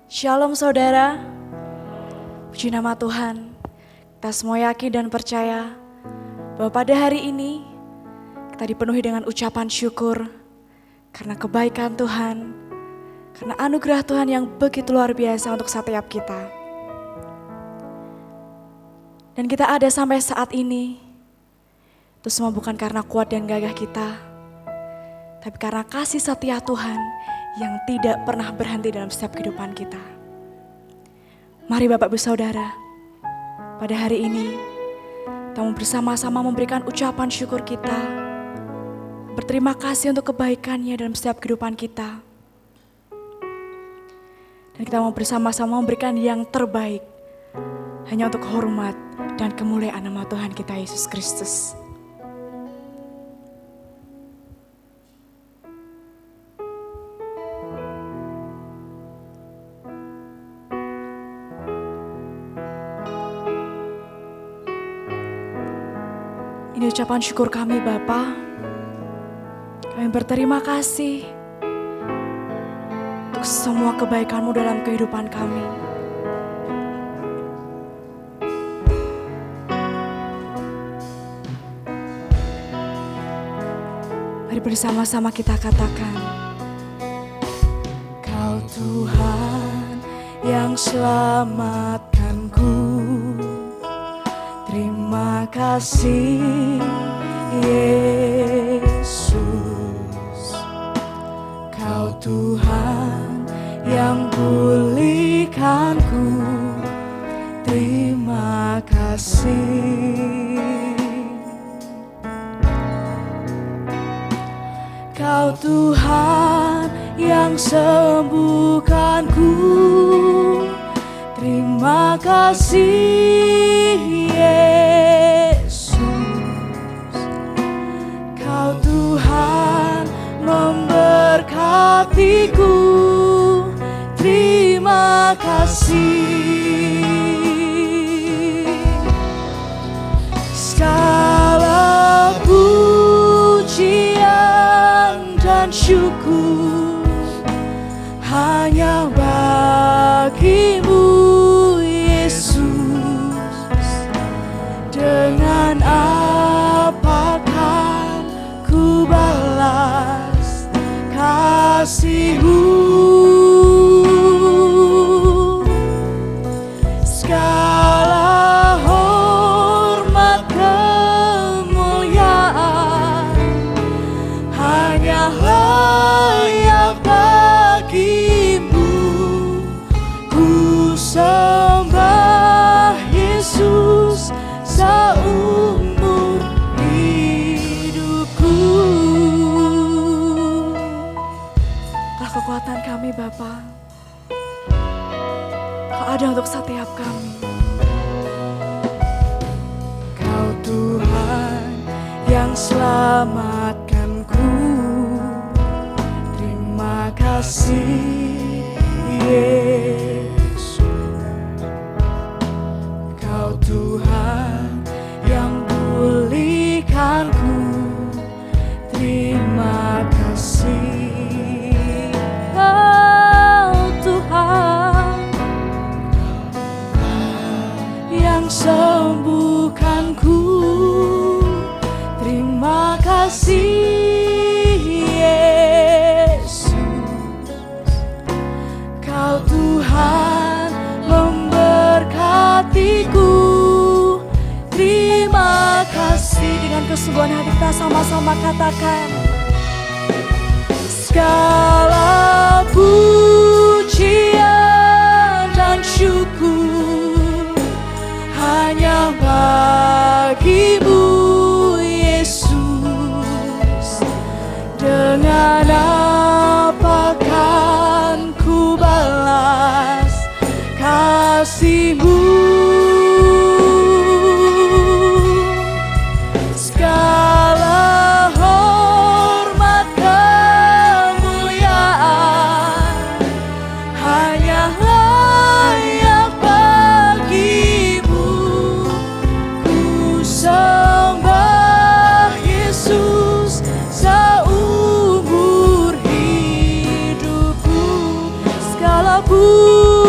Shalom saudara, puji nama Tuhan. Kita semua yakin dan percaya bahwa pada hari ini kita dipenuhi dengan ucapan syukur karena kebaikan Tuhan, karena anugerah Tuhan yang begitu luar biasa untuk setiap kita. Dan kita ada sampai saat ini, itu semua bukan karena kuat dan gagah kita, tapi karena kasih setia Tuhan yang tidak pernah berhenti dalam setiap kehidupan kita. Mari Bapak Ibu Saudara, pada hari ini kita mau bersama-sama memberikan ucapan syukur kita, berterima kasih untuk kebaikannya dalam setiap kehidupan kita. Dan kita mau bersama-sama memberikan yang terbaik, hanya untuk hormat dan kemuliaan nama Tuhan kita Yesus Kristus. Ini ucapan syukur kami Bapa. Kami berterima kasih untuk semua kebaikan-Mu dalam kehidupan kami. Mari bersama-sama kita katakan, Kau Tuhan yang selamatkanku. Terima kasih Yesus, Kau Tuhan yang pulihkanku. Terima kasih. Kau Tuhan yang sembuhkanku. Terima kasih Yesus, Kau Tuhan memberkatiku. Terima kasih. Segala pujian dan syukur hanya bagi-Mu Yesus. Dengan apakah ku balas kasih-Mu? Segala hormat kemuliaan hanya layak bagi-Mu. Ku sembah Yesus seumur hidupku. Telah kekuatan kami Bapa, Kau ada untuk setiap kami. Kau Tuhan yang selamatkanku. Terima kasih Yesus, Kau Tuhan yang pulihkanku. Terima kasih. Kau Tuhan yang sembuhkanku. Terima kasih Yesus, Kau Tuhan memberkatiku. Terima kasih. Dengan kesungguhan hati kita sama-sama katakan, segala pujian dan syukur hanya bagi-Mu Yesus. Dengan apakah ku balas kasih-Mu? Segala hormat kemuliaan hanya layak bagi-Mu. Ku sembah Yesus seumur hidupku. Segala puji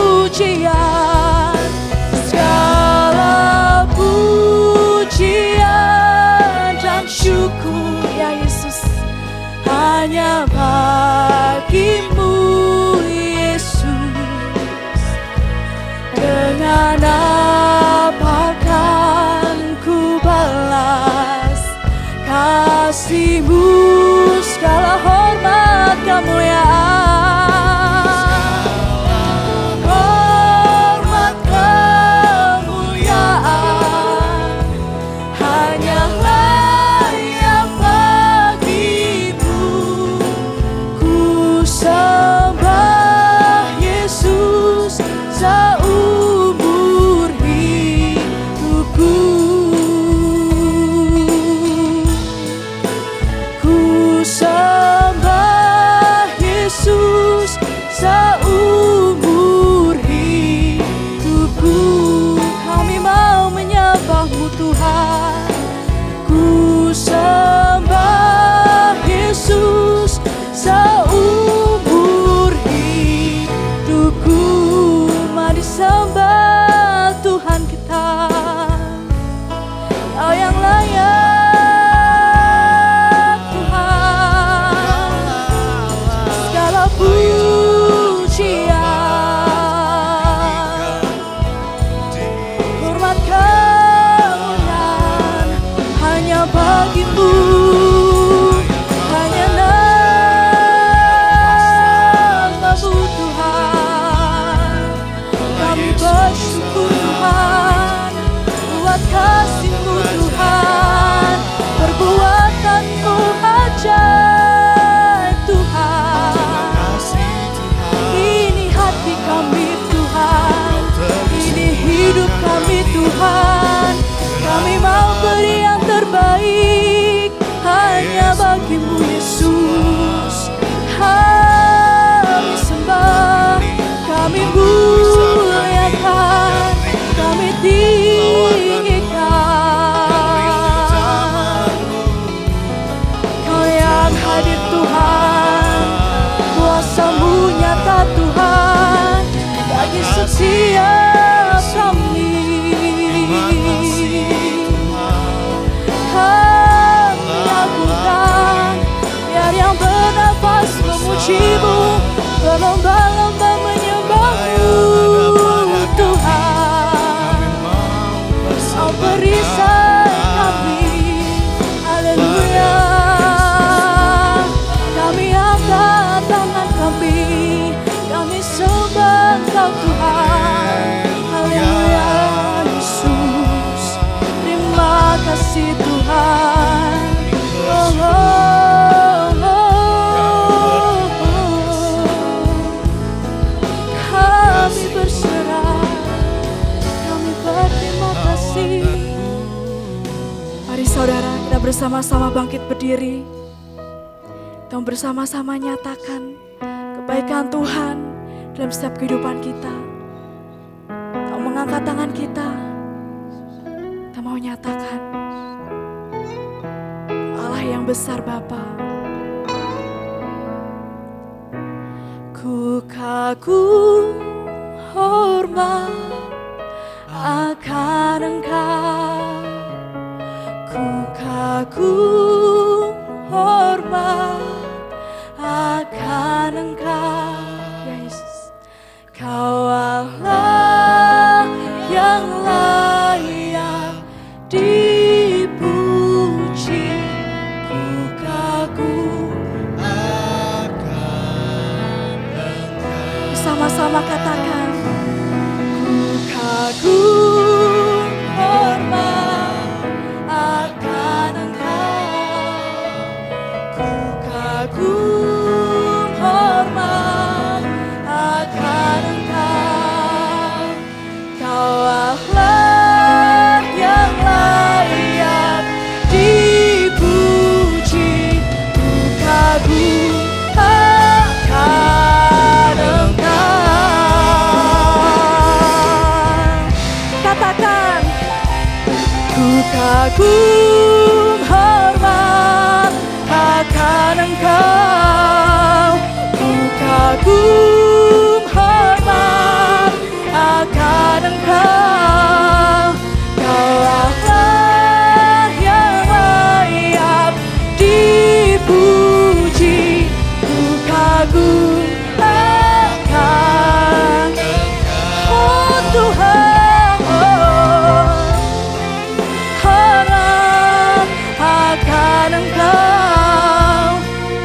segala pujian, hormat kemuliaan hanya bagimu, hanya namamu Tuhan. Kami bersyukur Tuhan, buat kasih-Mu Tuhan, perbuatan-Mu ajaib Tuhan. Ini hati kami Tuhan, ini hidup kami Tuhan. Kami mau beri yang terbaik hanya bagi-Mu Yesus. Kami sembah, kami muliakan, kami tinggikan. Kau yang hadir Tuhan, kuasa-Mu nyata Tuhan bagi setiap kami. Kami agungkan, biar yang bernafas memuji-Mu, berlomba-lomba menyembah-Mu Tuhan. Kau berikan kami, haleluya. Kami angkat tangan kami sembah Engkau Tuhan, haleluya Yesus. Terima kasih Tuhan. Oh, oh, oh, oh. Kami berserah, kami berterima kasih. Mari saudara, kita bersama-sama bangkit berdiri. Kita bersama-sama nyatakan kebaikan Tuhan dalam setiap kehidupan kita. Kita mengangkat tangan kita. Kita mau nyatakan Allah yang besar Bapa. Ku kagum hormat akan Engkau. Ku kagum hormat akan Engkau, ya Yesus. Kau Allah yang layak dipuji. Ku kagum akan Engkau. Bersama-sama katakan, ku kagum hormat akan Engkau. Ku kagum hormat akan Engkau. Kau Allah yang layak dipuji. Ku kagum akan Engkau. Katakan, ku kagum hormat akan Engkau. Ku kagum hormat akan Engkau. Kau Allah yang layak dipuji. Ku kagum akan Engkau. Oh Tuhan, oh, hormat akan Engkau.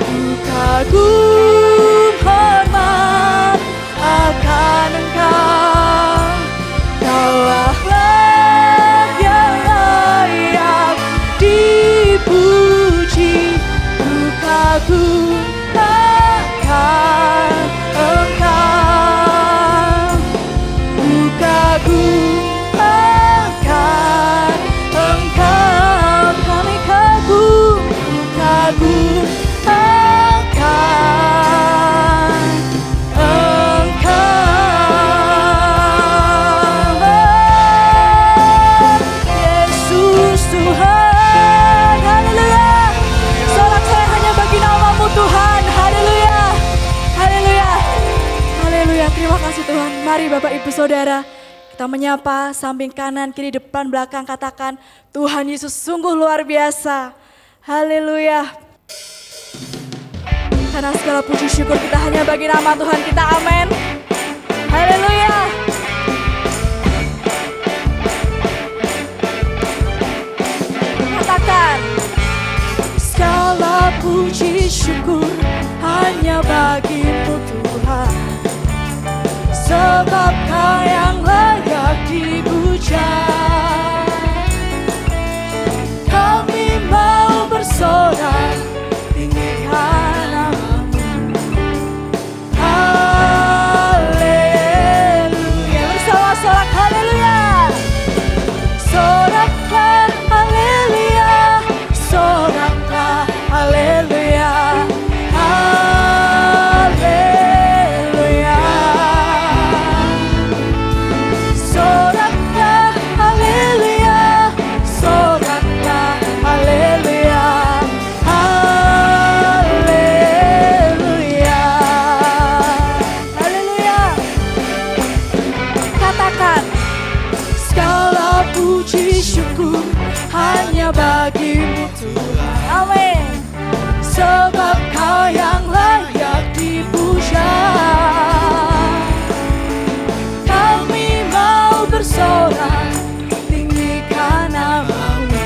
Ku kagum hormat akan Engkau. Kau Allah yang layak dipuji. Ku kagum akan Engkau. Ku kagum akan Engkau. Kami kagum, ku kagum akan Engkau. Yesus Tuhan, haleluya. Sorak saya hanya bagi nama-Mu Tuhan, haleluya. Haleluya. Haleluya, terima kasih Tuhan. Mari Bapak Ibu Saudara, kita menyapa samping kanan, kiri, depan, belakang, katakan Tuhan Yesus sungguh luar biasa. Haleluya. Karena segala puji syukur kita hanya bagi nama Tuhan kita. Amin. Haleluya. Katakan, segala puji syukur hanya bagimu Tuhan, sebab Kau yang layak dipuja. Kami mau bersorak tinggikan namamu. Haleluya. Bersama sorak haleluya. Soraklah haleluya. Soraklah haleluya. Haleluya. Soraklah haleluya. Soraklah haleluya. Haleluya. Haleluya. Katakan, segala puji syukur hanya bagimu Tuhan. Amin. Sebab Kau yang layak dipuja. Kami mau bersorak tinggikan namamu.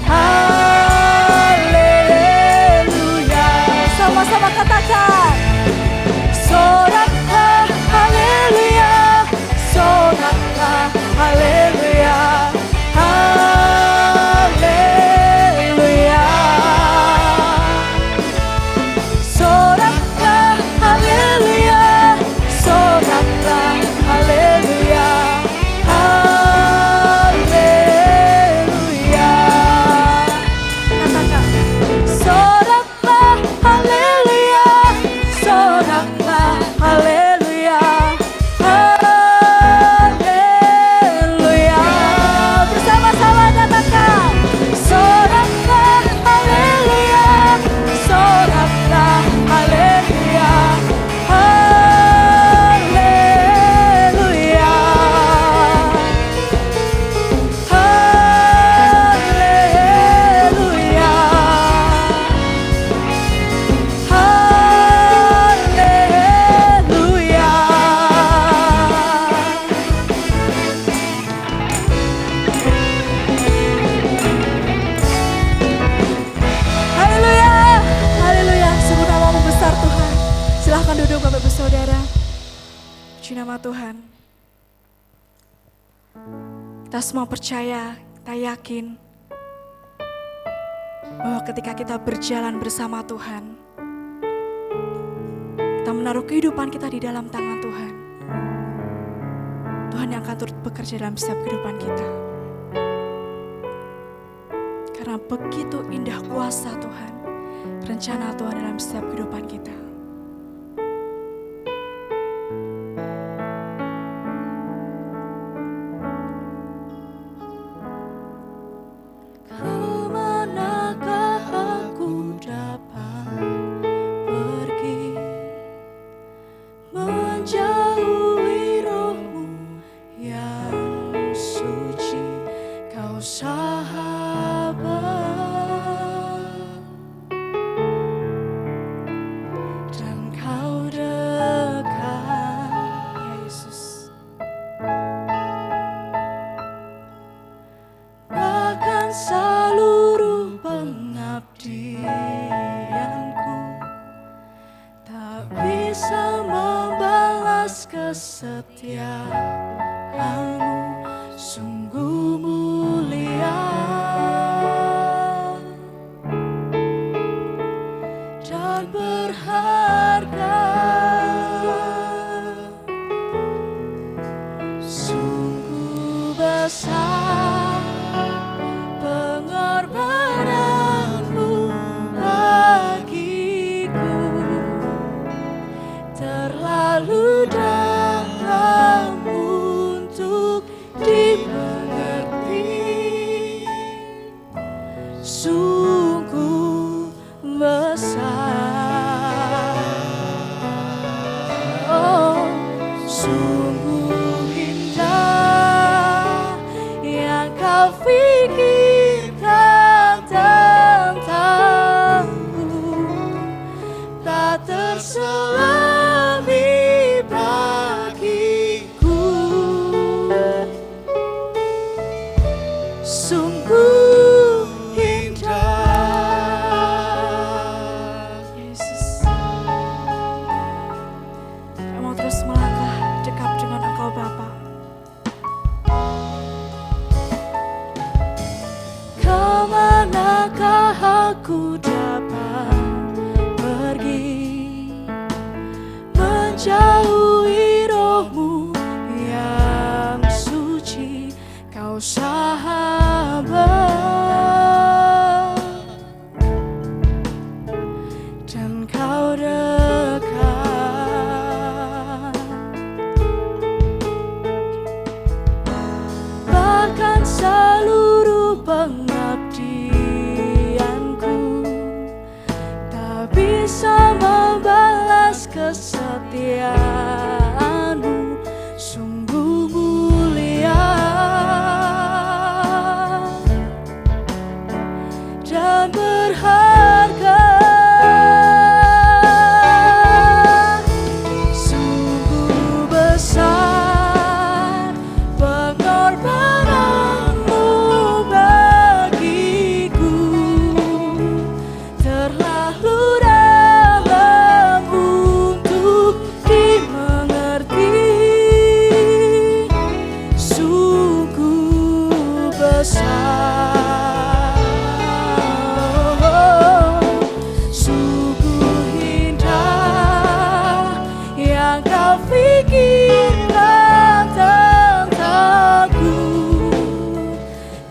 Haleluya. Sama-sama katakan, soraklah haleluya. Soraklah haleluya. Haleluya. Soraklah haleluya. Soraklah haleluya. Haleluya. Katakan, soraklah haleluya. Soraklah haleluya. Haleluya. Bersama-sama katakan, soraklah haleluya. Soraklah haleluya. Haleluya. Haleluya. Haleluya. Haleluya. Haleluya. Sungguh namamu besar Tuhan. Silahkan duduk Bapak Ibu Saudara. Puji nama Tuhan. Kita semua percaya, kita yakin bahwa ketika kita berjalan bersama Tuhan, kita menaruh kehidupan kita di dalam tangan Tuhan. Tuhan yang akan turut bekerja dalam setiap kehidupan kita. Karena begitu indah kuasa Tuhan, rencana Tuhan dalam setiap kehidupan kita. Kemanakah aku dapat pergi, menjauhi roh-Mu yang suci, Kau sahabat, dan Kau dekat, Yesus. Bahkan seluruh pengabdianku tak bisa membalas kesetiaan-Mu, sungguh mulia dan berharga. Sungguh besar pengorbanan-Mu bagiku, terlalu dalam untuk aku dapat pergi menjauhi rohmu yang suci, kau sahabat dan kau dekat, bahkan seluruh pengabdianku tak bisa membalas kesetiaanmu, sungguh mulia dan berharga. Sungguh besar pengorbananmu bagiku, terlalu dalam untuk dimengerti. Sungguh besar, sungguh indah yang kau pikirkan tentangku,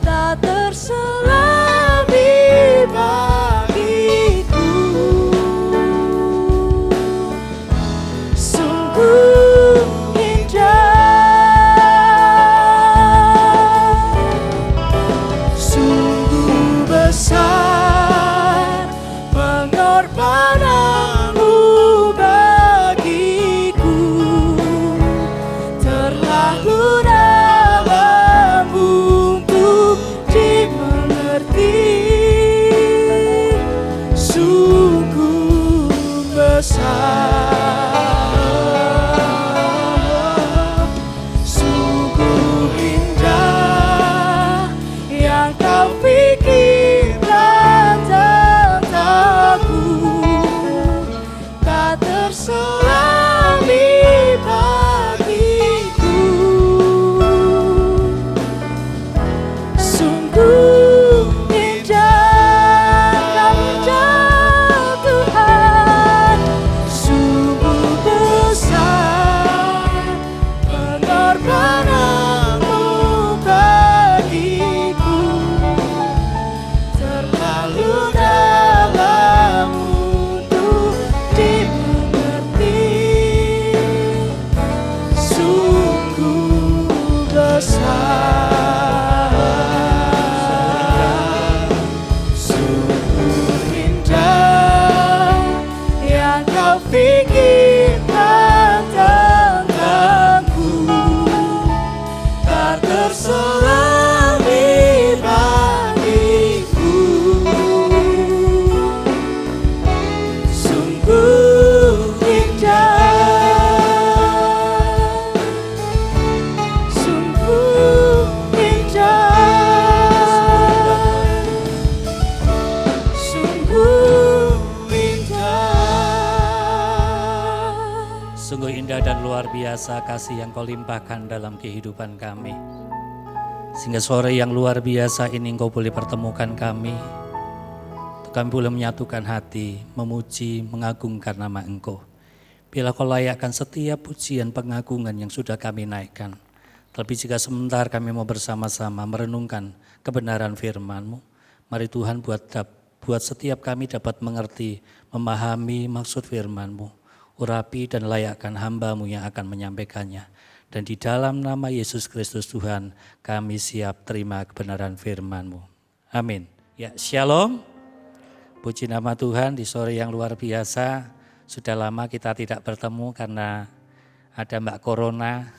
tak terselami bagiku. Sungguh indah, sungguh besar pengorbananmu bagiku, terlalu dalam untuk dimengerti. Sungguh besar, sungguh indah yang kau pikirkan tentangku, tak terselami bagiku. Sungguh indah, kau indah Tuhan, sungguh besar pengorbananmu bagiku, terlalu dalam untuk dimengerti. Sungguh besar, sungguh indah yang kau pikirkan tentangku, tak terselami bagiku. Sungguh indah, sungguh indah, sungguh indah. Sungguh indah dan luar biasa kasih yang kau limpahkan dalam kehidupan kami. Sehingga sore yang luar biasa ini engkau boleh pertemukan kami. Kami boleh menyatukan hati, memuji, mengagungkan nama engkau. Bila kau layakkan setiap pujian pengagungan yang sudah kami naikkan. Terlebih jika sebentar kami mau bersama-sama merenungkan kebenaran firman-Mu. Mari Tuhan buat setiap kami dapat mengerti, memahami maksud firman-Mu. Urapi dan layakkan hamba-Mu yang akan menyampaikannya. Dan di dalam nama Yesus Kristus Tuhan, kami siap terima kebenaran firman-Mu. Amin. Ya, shalom. Puji nama Tuhan, di sore yang luar biasa. Sudah lama kita tidak bertemu karena ada Mbak Corona,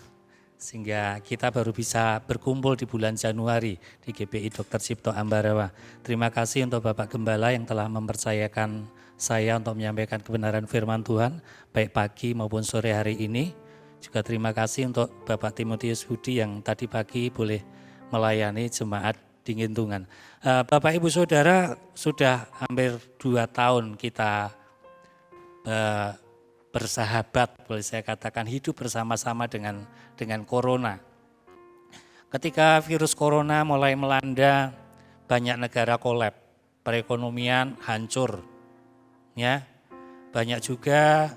sehingga kita baru bisa berkumpul di bulan Januari di GPI Dr. Cipto Ambarawa. Terima kasih untuk Bapak Gembala yang telah mempercayakan saya untuk menyampaikan kebenaran firman Tuhan, baik pagi maupun sore hari ini. Juga terima kasih untuk Bapak Timotius Budi yang tadi pagi boleh melayani jemaat di Ngintungan. Bapak Ibu Saudara, sudah hampir 2 tahun kita bersahabat, boleh saya katakan hidup bersama-sama dengan corona. Ketika virus corona mulai melanda, banyak negara kolab. perekonomian hancur. Ya, banyak juga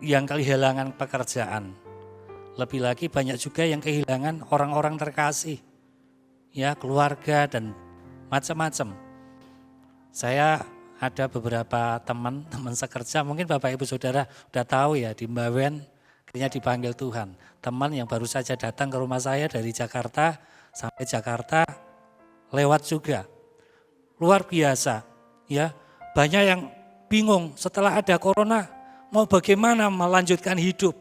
yang kehilangan pekerjaan. Lebih lagi banyak juga yang kehilangan orang-orang terkasih, ya, keluarga dan macam-macam. Saya ada beberapa teman sekerja, mungkin Bapak Ibu Saudara udah tahu ya, di Mbawen akhirnya dipanggil Tuhan. Teman yang baru saja datang ke rumah saya dari Jakarta sampai Jakarta lewat juga. Luar biasa, ya. Banyak yang bingung setelah ada corona mau bagaimana melanjutkan hidup.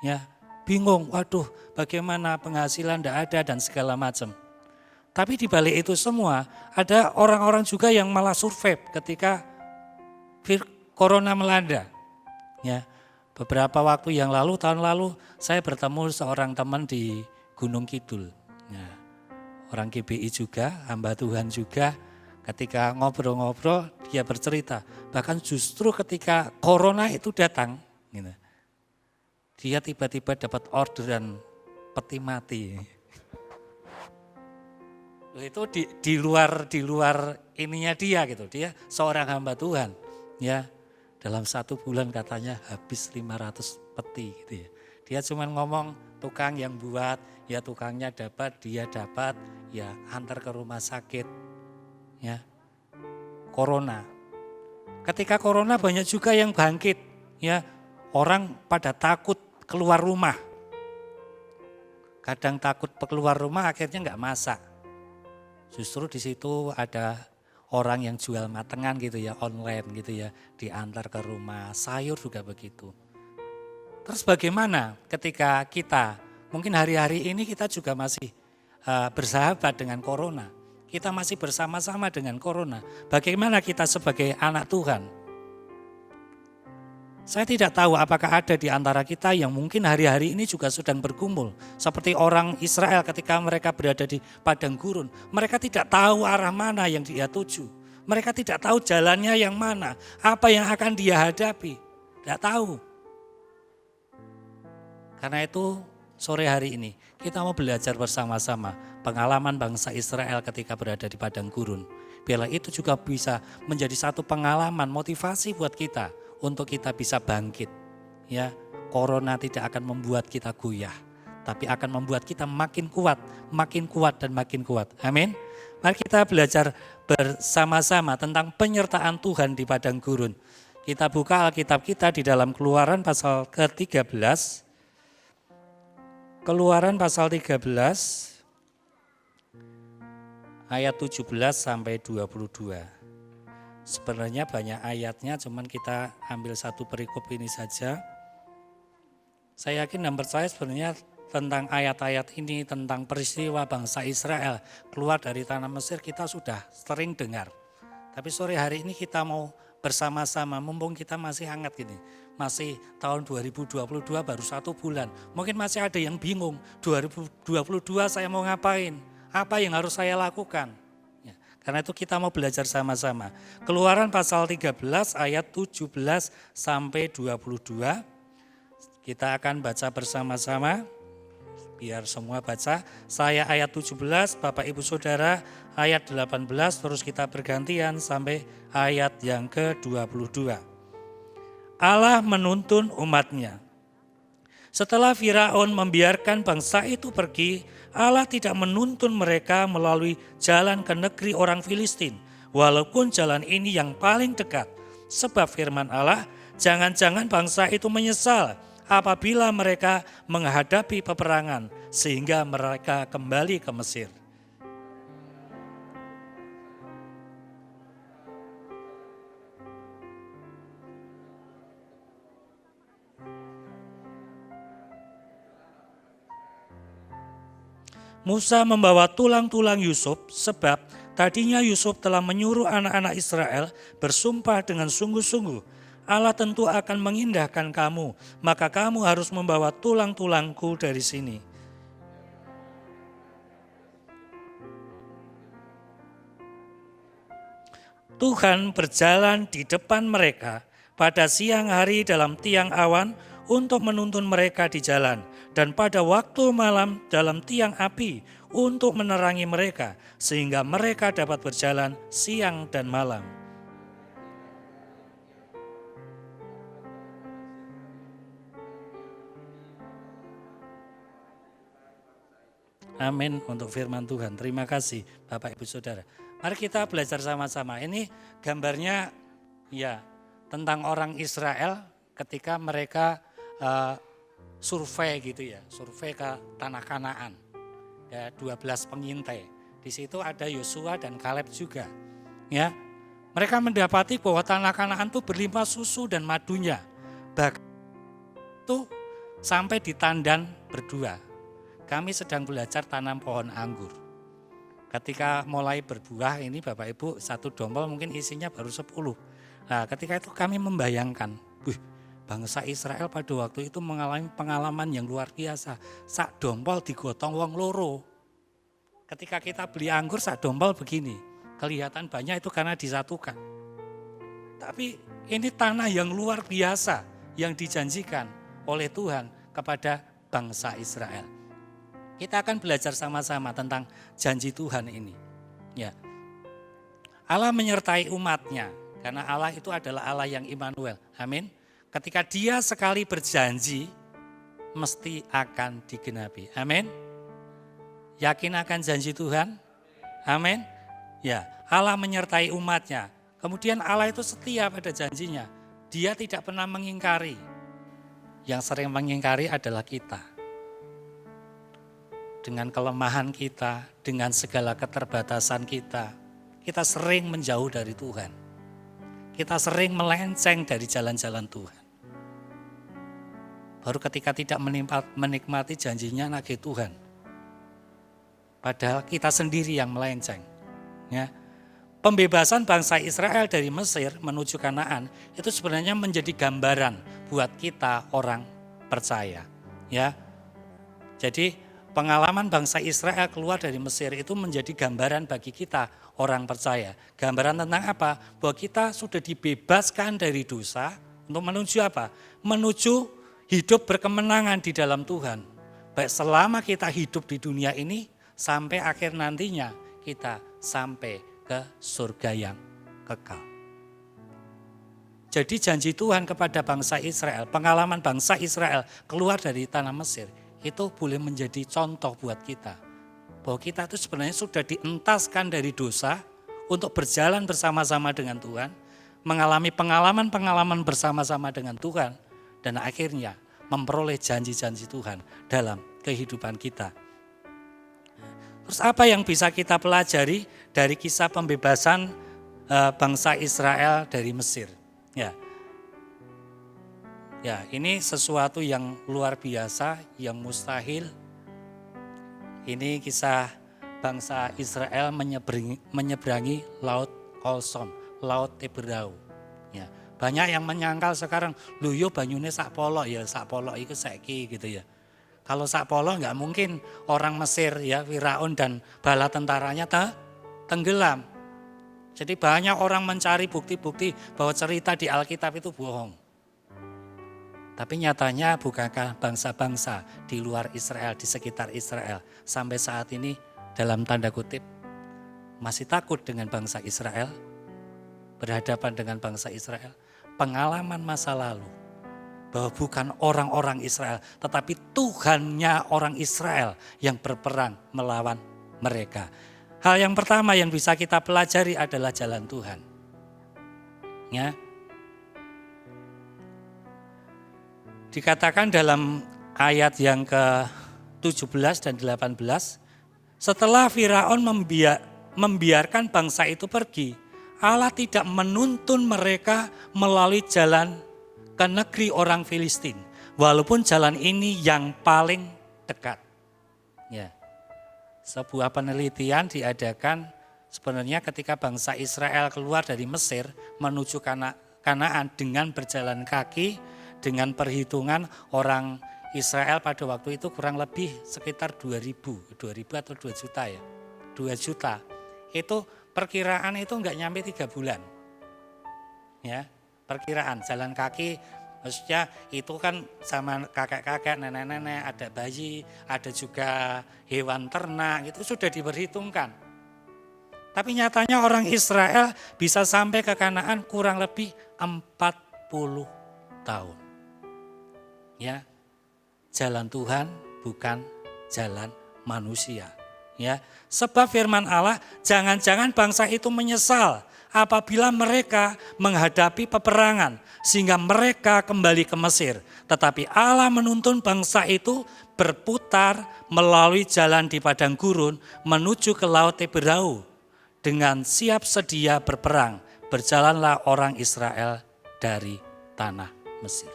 Ya, bingung, waduh bagaimana penghasilan tidak ada dan segala macam. Tapi di balik itu semua ada orang-orang juga yang malah survive ketika corona melanda. Ya, beberapa waktu yang lalu, tahun lalu saya bertemu seorang teman di Gunung Kidul. Ya, orang GBI juga, hamba Tuhan juga. Ketika ngobrol-ngobrol dia bercerita, bahkan justru ketika corona itu datang, gitu, dia tiba-tiba dapat orderan peti mati. Itu di luar ininya dia gitu. Dia seorang hamba Tuhan, ya. Dalam 1 bulan katanya habis 500 peti gitu ya. Dia cuma ngomong tukang yang buat, ya tukangnya dapat, dia dapat, ya antar ke rumah sakit. Ya. Corona. Ketika corona banyak juga yang bangkit, ya. Orang pada takut keluar rumah. Kadang takut keluar rumah akhirnya enggak masak. Justru di situ ada orang yang jual matengan gitu ya, online gitu ya, diantar ke rumah. Sayur juga begitu. Terus bagaimana ketika kita, mungkin hari-hari ini kita juga masih bersahabat dengan corona. Kita masih bersama-sama dengan corona. Bagaimana kita sebagai anak Tuhan? Saya tidak tahu apakah ada di antara kita yang mungkin hari-hari ini juga sedang bergumul. Seperti orang Israel ketika mereka berada di padang gurun. Mereka tidak tahu arah mana yang dia tuju. Mereka tidak tahu jalannya yang mana. Apa yang akan dia hadapi. Tidak tahu. Karena itu sore hari ini kita mau belajar bersama-sama pengalaman bangsa Israel ketika berada di padang gurun. Biarlah itu juga bisa menjadi satu pengalaman motivasi buat kita untuk kita bisa bangkit. Ya, corona tidak akan membuat kita goyah, tapi akan membuat kita makin kuat dan makin kuat. Amin. Mari kita belajar bersama-sama tentang penyertaan Tuhan di padang gurun. Kita buka Alkitab kita di dalam Keluaran pasal ke-13. Keluaran pasal 13 ayat 17 sampai 22. Sebenarnya banyak ayatnya, cuman kita ambil satu perikop ini saja. Saya yakin dan percaya sebenarnya tentang ayat-ayat ini, tentang peristiwa bangsa Israel keluar dari tanah Mesir kita sudah sering dengar. Tapi sore hari ini kita mau bersama-sama, mumpung kita masih hangat gini. Masih tahun 2022 baru 1 bulan. Mungkin masih ada yang bingung, 2022 saya mau ngapain? Apa yang harus saya lakukan? Ya, karena itu kita mau belajar sama-sama. Keluaran pasal 13 ayat 17 sampai 22. Kita akan baca bersama-sama. Biar semua baca. Saya ayat 17, Bapak Ibu Saudara ayat 18, terus kita bergantian sampai ayat yang ke-22. Allah menuntun umatnya. Setelah Firaun membiarkan bangsa itu pergi, Allah tidak menuntun mereka melalui jalan ke negeri orang Filistin, walaupun jalan ini yang paling dekat. Sebab firman Allah, jangan-jangan bangsa itu menyesal apabila mereka menghadapi peperangan, sehingga mereka kembali ke Mesir. Musa membawa tulang-tulang Yusuf, sebab tadinya Yusuf telah menyuruh anak-anak Israel bersumpah dengan sungguh-sungguh, Allah tentu akan mengindahkan kamu, maka kamu harus membawa tulang-tulangku dari sini. Tuhan berjalan di depan mereka pada siang hari dalam tiang awan untuk menuntun mereka di jalan, dan pada waktu malam dalam tiang api untuk menerangi mereka, sehingga mereka dapat berjalan siang dan malam. Amin untuk firman Tuhan. Terima kasih Bapak Ibu Saudara. Mari kita belajar sama-sama. Ini gambarnya ya tentang orang Israel ketika mereka survei gitu ya, survei ke tanah Kanaan. Ya, 12 pengintai. Di situ ada Yosua dan Kaleb juga. Ya. Mereka mendapati bahwa tanah Kanaan itu berlimpah susu dan madunya. Bahkan itu sampai di tandan berdua. Kami sedang belajar tanam pohon anggur. Ketika mulai berbuah ini Bapak Ibu, satu dompel mungkin isinya baru 10. Nah ketika itu kami membayangkan, bangsa Israel pada waktu itu mengalami pengalaman yang luar biasa. Sak dompel digotong wong loro. Ketika kita beli anggur sak dompel begini, kelihatan banyak itu karena disatukan. Tapi ini tanah yang luar biasa yang dijanjikan oleh Tuhan kepada bangsa Israel. Kita akan belajar sama-sama tentang janji Tuhan ini. Ya. Allah menyertai umatnya, karena Allah itu adalah Allah yang Immanuel. Amin. Ketika Dia sekali berjanji, mesti akan digenapi. Amin. Yakin akan janji Tuhan? Amin. Ya, Allah menyertai umatnya. Kemudian Allah itu setia pada janjinya. Dia tidak pernah mengingkari. Yang sering mengingkari adalah kita. Dengan kelemahan kita, dengan segala keterbatasan kita sering menjauh dari Tuhan. Kita sering melenceng dari jalan-jalan Tuhan. Baru ketika tidak menikmati janjinya nagih Tuhan. Padahal kita sendiri yang melenceng. Ya. Pembebasan bangsa Israel dari Mesir menuju Kanaan itu sebenarnya menjadi gambaran buat kita orang percaya. Ya. Jadi pengalaman bangsa Israel keluar dari Mesir itu menjadi gambaran bagi kita orang percaya. Gambaran tentang apa? Bahwa kita sudah dibebaskan dari dosa untuk menuju apa? Menuju hidup berkemenangan di dalam Tuhan. Baik selama kita hidup di dunia ini sampai akhir nantinya kita sampai ke surga yang kekal. Jadi janji Tuhan kepada bangsa Israel, pengalaman bangsa Israel keluar dari tanah Mesir, itu boleh menjadi contoh buat kita. Bahwa kita itu sebenarnya sudah dientaskan dari dosa untuk berjalan bersama-sama dengan Tuhan, mengalami pengalaman-pengalaman bersama-sama dengan Tuhan, dan akhirnya memperoleh janji-janji Tuhan dalam kehidupan kita. Terus apa yang bisa kita pelajari dari kisah pembebasan bangsa Israel dari Mesir? Ya, ini sesuatu yang luar biasa, yang mustahil. Ini kisah bangsa Israel menyeberangi Laut Kolsom, Laut Teberau. Ya, banyak yang menyangkal sekarang, lho yo banyune sak polok ya, sak polok itu saiki gitu ya. Kalau sak polok enggak mungkin orang Mesir ya, Firaun dan bala tentaranya tenggelam. Jadi banyak orang mencari bukti-bukti bahwa cerita di Alkitab itu bohong. Tapi nyatanya bukankah bangsa-bangsa di luar Israel, di sekitar Israel sampai saat ini dalam tanda kutip masih takut dengan bangsa Israel, berhadapan dengan bangsa Israel. Pengalaman masa lalu bahwa bukan orang-orang Israel tetapi Tuhannya orang Israel yang berperang melawan mereka. Hal yang pertama yang bisa kita pelajari adalah jalan Tuhan. Ya. Dikatakan dalam ayat yang ke-17 dan 18, setelah Firaun membiarkan bangsa itu pergi, Allah tidak menuntun mereka melalui jalan ke negeri orang Filistin, walaupun jalan ini yang paling dekat. Ya. Sebuah penelitian diadakan sebenarnya ketika bangsa Israel keluar dari Mesir menuju Kanaan dengan berjalan kaki. Dengan perhitungan orang Israel pada waktu itu kurang lebih sekitar 2.000 atau 2 juta ya. 2 juta. Itu perkiraan itu enggak nyampe 3 bulan. Ya, perkiraan jalan kaki Maksudnya itu kan sama kakek-kakek, nenek-nenek, ada bayi, ada juga hewan ternak, itu sudah diperhitungkan. Tapi nyatanya orang Israel bisa sampai ke Kanaan kurang lebih 40 tahun. Ya, jalan Tuhan bukan jalan manusia. Ya, sebab firman Allah, jangan-jangan bangsa itu menyesal apabila mereka menghadapi peperangan sehingga mereka kembali ke Mesir. Tetapi Allah menuntun bangsa itu berputar melalui jalan di padang gurun menuju ke laut Teberau. Dengan siap sedia berperang, berjalanlah orang Israel dari tanah Mesir.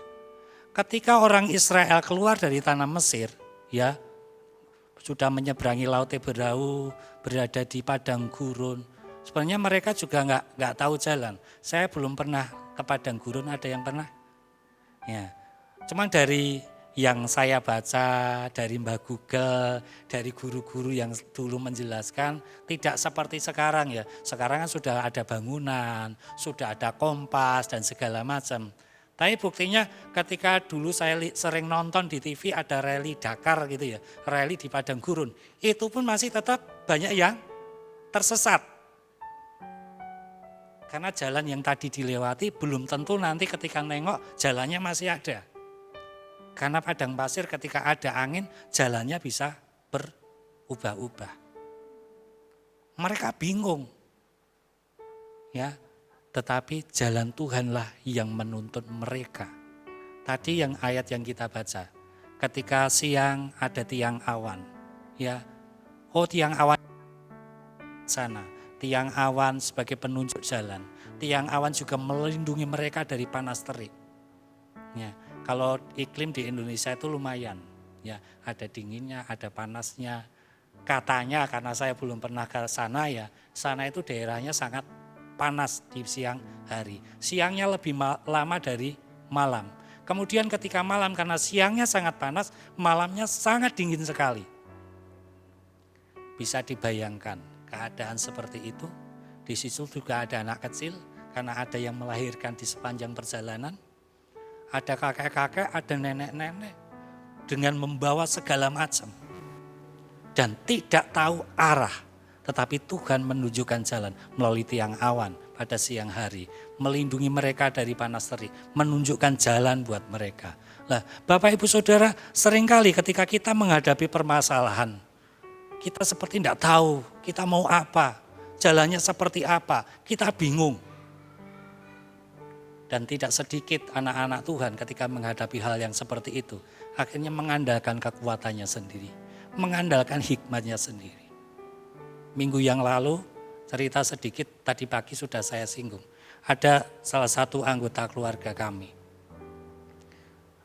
Ketika orang Israel keluar dari tanah Mesir, ya, sudah menyeberangi laut Teberau, berada di padang gurun. Sebenarnya mereka juga nggak tahu jalan. Saya belum pernah ke padang gurun, ada yang pernah? Ya, cuman dari yang saya baca, dari Mbah Google, dari guru-guru yang dulu menjelaskan, tidak seperti sekarang ya. Sekarang kan sudah ada bangunan, sudah ada kompas dan segala macam. Tapi buktinya ketika dulu saya sering nonton di TV ada rally Dakar gitu ya, rally di padang gurun. Itu pun masih tetap banyak yang tersesat. Karena jalan yang tadi dilewati belum tentu nanti ketika nengok jalannya masih ada. Karena padang pasir ketika ada angin jalannya bisa berubah-ubah. Mereka bingung. Ya. Tetapi jalan Tuhanlah yang menuntun mereka. Tadi yang ayat yang kita baca. Ketika siang ada tiang awan. Ya, tiang awan sana. Tiang awan sebagai penunjuk jalan. Tiang awan juga melindungi mereka dari panas terik. Ya, kalau iklim di Indonesia itu lumayan. Ya, ada dinginnya, ada panasnya. Katanya karena saya belum pernah ke sana ya. Sana itu daerahnya sangat panas di siang hari. Siangnya lebih lama dari malam. Kemudian ketika malam karena siangnya sangat panas, malamnya sangat dingin sekali. Bisa dibayangkan keadaan seperti itu. Di situ juga ada anak kecil karena ada yang melahirkan di sepanjang perjalanan. Ada kakek-kakek, ada nenek-nenek dengan membawa segala macam. Dan tidak tahu arah. Tetapi Tuhan menunjukkan jalan melalui tiang awan pada siang hari. Melindungi mereka dari panas terik. Menunjukkan jalan buat mereka. Nah, Bapak Ibu Saudara, seringkali ketika kita menghadapi permasalahan, kita seperti tidak tahu kita mau apa, jalannya seperti apa, kita bingung. Dan tidak sedikit anak-anak Tuhan ketika menghadapi hal yang seperti itu, akhirnya mengandalkan kekuatannya sendiri, mengandalkan hikmatnya sendiri. Minggu yang lalu, cerita sedikit tadi pagi sudah saya singgung. Ada salah satu anggota keluarga kami.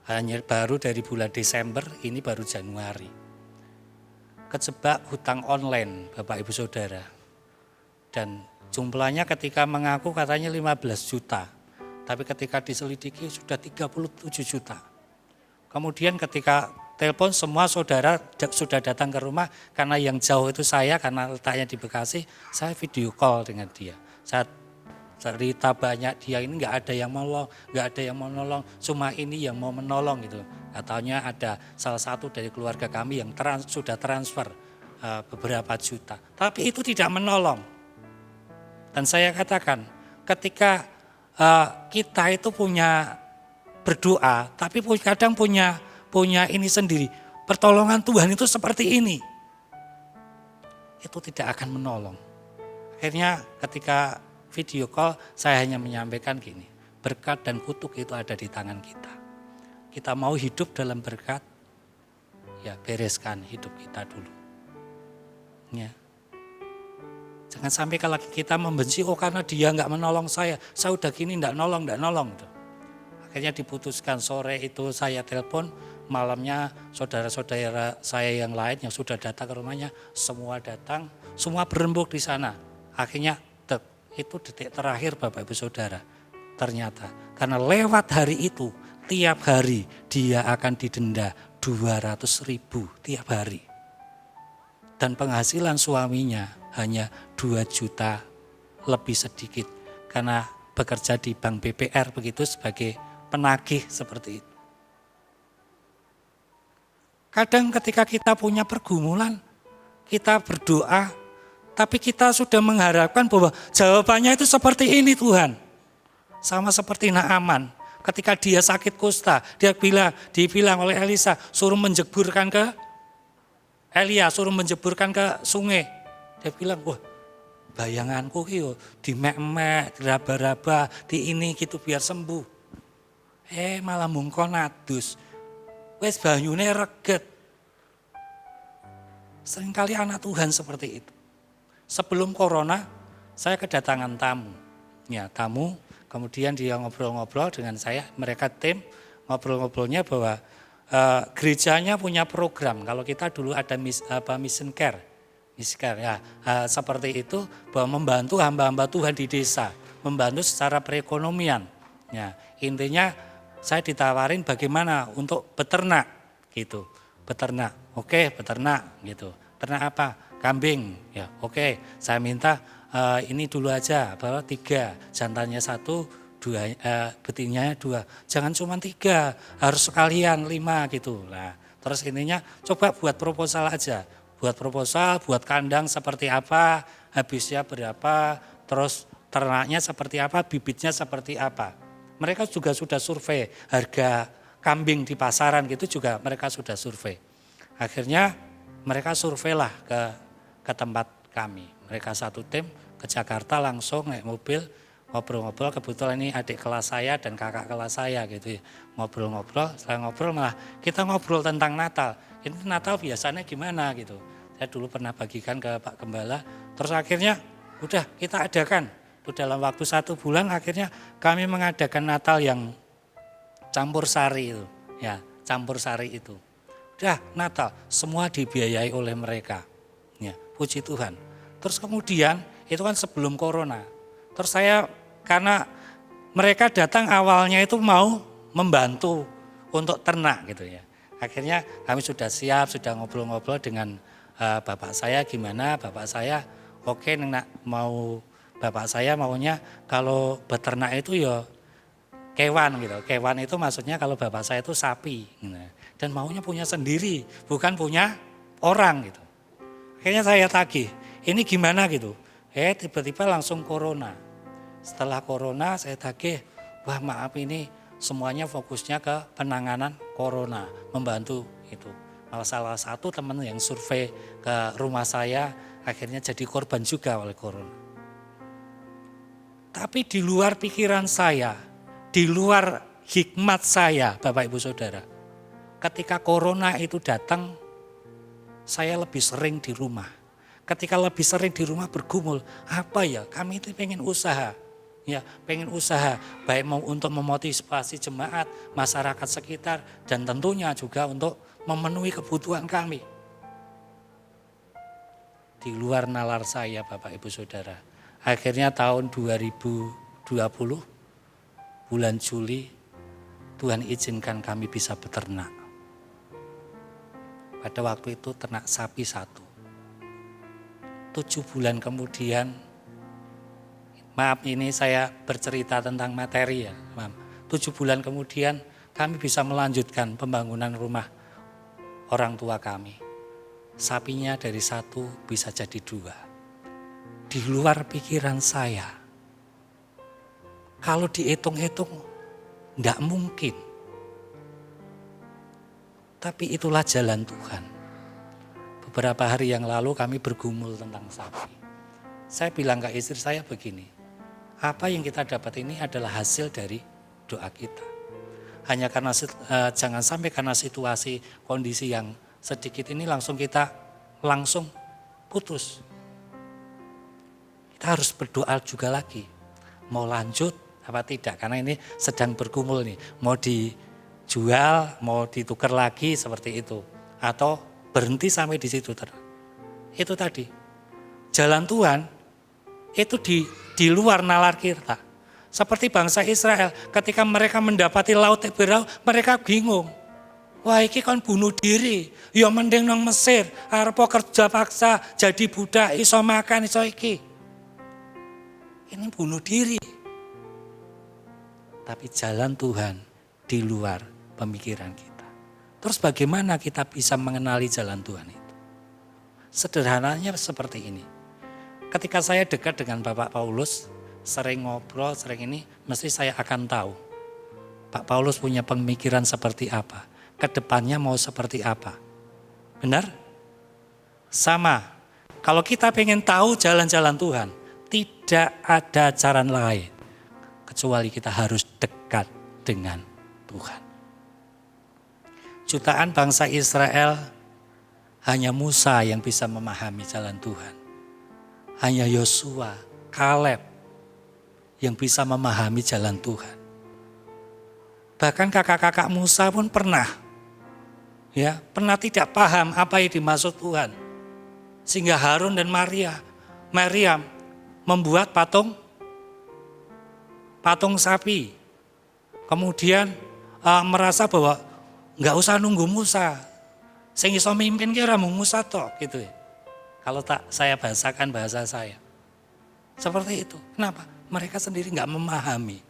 Hanya baru dari bulan Desember, ini baru Januari. Kejebak hutang online, Bapak Ibu Saudara. Dan jumlahnya ketika mengaku katanya 15 juta. Tapi ketika diselidiki sudah 37 juta. Kemudian ketika telepon semua saudara sudah datang ke rumah, karena yang jauh itu saya, karena letaknya di Bekasi, saya video call dengan dia. Saya cerita banyak, dia ini nggak ada yang mau nolong, cuma ini yang mau menolong gitu. Katanya ada salah satu dari keluarga kami yang sudah transfer beberapa juta, tapi itu tidak menolong. Dan saya katakan, ketika kita itu punya berdoa, tapi kadang punya ini sendiri. Pertolongan Tuhan itu seperti ini. Itu tidak akan menolong. Akhirnya ketika video call saya hanya menyampaikan gini. Berkat dan kutuk itu ada di tangan kita. Kita mau hidup dalam berkat, ya bereskan hidup kita dulu. Ya. Jangan sampai kalau kita membenci, karena dia nggak menolong saya udah gini nggak nolong. Akhirnya diputuskan sore itu saya telepon, malamnya saudara-saudara saya yang lain yang sudah datang ke rumahnya, semua datang, semua berembuk di sana. Akhirnya itu detik terakhir Bapak Ibu Saudara. Ternyata karena lewat hari itu, tiap hari dia akan didenda 200.000 tiap hari. Dan penghasilan suaminya hanya 2 juta lebih sedikit. Karena bekerja di Bank BPR begitu sebagai penagih seperti itu. Kadang ketika kita punya pergumulan, kita berdoa, tapi kita sudah mengharapkan bahwa jawabannya itu seperti ini Tuhan. Sama seperti Naaman, ketika dia sakit kusta, dibilang oleh Elisa, suruh menjeburkan ke Elia, suruh menjeburkan ke sungai. Dia bilang, wah bayanganku itu dimek-mek, diraba-raba, di ini gitu biar sembuh. Malah mungkon adus, wes banyune reget. Seringkali anak Tuhan seperti itu. Sebelum corona, saya kedatangan tamu. Ya, tamu, kemudian dia ngobrol-ngobrol dengan saya, mereka tim, ngobrol-ngobrolnya bahwa gerejanya punya program. Kalau kita dulu ada mission care ya, seperti itu, bahwa membantu hamba-hamba Tuhan di desa, membantu secara perekonomian. Ya, intinya saya ditawarin bagaimana untuk beternak gitu, beternak, oke beternak gitu, ternak apa? Kambing, ya oke. Saya minta ini dulu aja, bahwa 3, jantannya 1, 2, betinanya 2, jangan cuma 3, harus sekalian 5 gitu. Nah, terus ininya coba buat proposal aja, buat kandang seperti apa, habisnya berapa, terus ternaknya seperti apa, bibitnya seperti apa. Mereka juga sudah survei harga kambing di pasaran gitu juga mereka sudah survei. Akhirnya mereka surveilah ke tempat kami. Mereka satu tim ke Jakarta langsung naik mobil, ngobrol-ngobrol, kebetulan ini adik kelas saya dan kakak kelas saya gitu ya. Ngobrol-ngobrol, setelah ngobrol malah kita ngobrol tentang Natal. Ini Natal biasanya gimana gitu. Saya dulu pernah bagikan ke Pak Gembala, terus akhirnya udah kita adakan. Itu dalam waktu 1 bulan akhirnya kami mengadakan Natal yang campur sari itu. Ya, campur sari itu. Udah Natal, semua dibiayai oleh mereka. Ya, puji Tuhan. Terus kemudian itu kan sebelum corona. Terus saya karena mereka datang awalnya itu mau membantu untuk ternak gitu ya. Akhirnya kami sudah siap, sudah ngobrol-ngobrol dengan bapak saya gimana, bapak saya oke nak mau bapak saya maunya kalau beternak itu ya kewan gitu. Kewan itu maksudnya kalau bapak saya itu sapi gitu. Dan maunya punya sendiri, bukan punya orang gitu. Akhirnya saya tagih, ini gimana gitu. Tiba-tiba langsung corona. Setelah corona saya tagih, wah maaf ini semuanya fokusnya ke penanganan corona, membantu itu. Malah salah satu teman yang survei ke rumah saya akhirnya jadi korban juga oleh corona. Tapi di luar pikiran saya, di luar hikmat saya, Bapak Ibu Saudara, ketika corona itu datang, saya lebih sering di rumah. Ketika lebih sering di rumah bergumul, apa ya? Kami itu pengen usaha, ya, pengen usaha, baik mau untuk memotivasi jemaat, masyarakat sekitar, dan tentunya juga untuk memenuhi kebutuhan kami. Di luar nalar saya, Bapak Ibu Saudara. Akhirnya tahun 2020, bulan Juli, Tuhan izinkan kami bisa beternak. Pada waktu itu ternak sapi 1. 7 bulan kemudian, maaf ini saya bercerita tentang materi ya, maaf. 7 bulan kemudian kami bisa melanjutkan pembangunan rumah orang tua kami. Sapinya dari 1 bisa jadi 2. Di luar pikiran saya. Kalau dihitung-hitung, enggak mungkin. Tapi itulah jalan Tuhan. Beberapa hari yang lalu kami bergumul tentang sapi. Saya bilang ke istri saya begini, apa yang kita dapat ini adalah hasil dari doa kita. Hanya karena jangan sampai karena situasi kondisi yang sedikit ini kita langsung putus. Kita harus berdoa juga lagi. Mau lanjut apa tidak? Karena ini sedang bergumul nih. Mau dijual, mau ditukar lagi seperti itu. Atau berhenti sampai di situ. Itu tadi. Jalan Tuhan itu di luar nalar kita. Seperti bangsa Israel ketika mereka mendapati laut Teberau, mereka bingung. Wah iki kan bunuh diri. Ya mending nang Mesir, arep kerja paksa jadi budak iso makan iso iki. Ini bunuh diri. Tapi jalan Tuhan di luar pemikiran kita. Terus bagaimana kita bisa mengenali jalan Tuhan itu? Sederhananya seperti ini. Ketika saya dekat dengan Bapak Paulus, sering ngobrol, sering ini, mesti saya akan tahu Pak Paulus punya pemikiran seperti apa, kedepannya mau seperti apa. Benar? Sama, kalau kita pengen tahu jalan-jalan Tuhan, tidak ada cara lain kecuali kita harus dekat dengan Tuhan. Jutaan bangsa Israel, hanya Musa yang bisa memahami jalan Tuhan. Hanya Yosua, Kaleb yang bisa memahami jalan Tuhan. Bahkan kakak-kakak Musa pun pernah pernah tidak paham apa yang dimaksud Tuhan. Sehingga Harun dan Maryam membuat patung sapi. Kemudian merasa bahwa nggak usah nunggu Musa. Sing iso mimpin kira mung Musa tok gitu ya. Kalau tak saya bahasakan bahasa saya. Seperti itu. Kenapa? Mereka sendiri nggak memahami.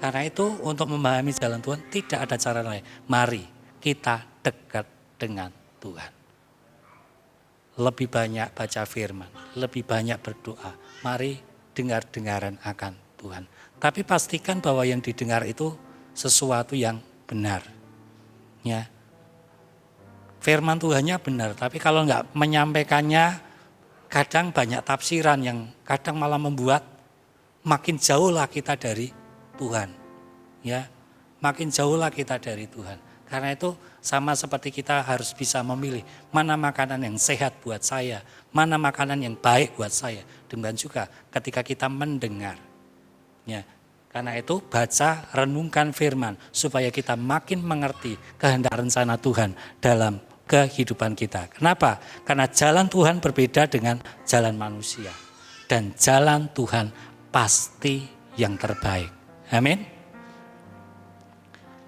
Karena itu untuk memahami jalan Tuhan tidak ada cara lain. Mari kita dekat dengan Tuhan. Lebih banyak baca firman, lebih banyak berdoa. Mari dengar-dengaran akan Tuhan. Tapi pastikan bahwa yang didengar itu sesuatu yang benar. Ya. Firman Tuhannya benar, tapi kalau enggak menyampaikannya, kadang banyak tafsiran yang kadang malah membuat makin jauhlah kita dari Tuhan. Ya, makin jauhlah kita dari Tuhan. Karena itu sama seperti kita harus bisa memilih mana makanan yang sehat buat saya, mana makanan yang baik buat saya. Demikian juga ketika kita mendengar. Ya, karena itu baca, renungkan firman supaya kita makin mengerti kehendak rencana Tuhan dalam kehidupan kita. Kenapa? Karena jalan Tuhan berbeda dengan jalan manusia. Dan jalan Tuhan pasti yang terbaik. Amin.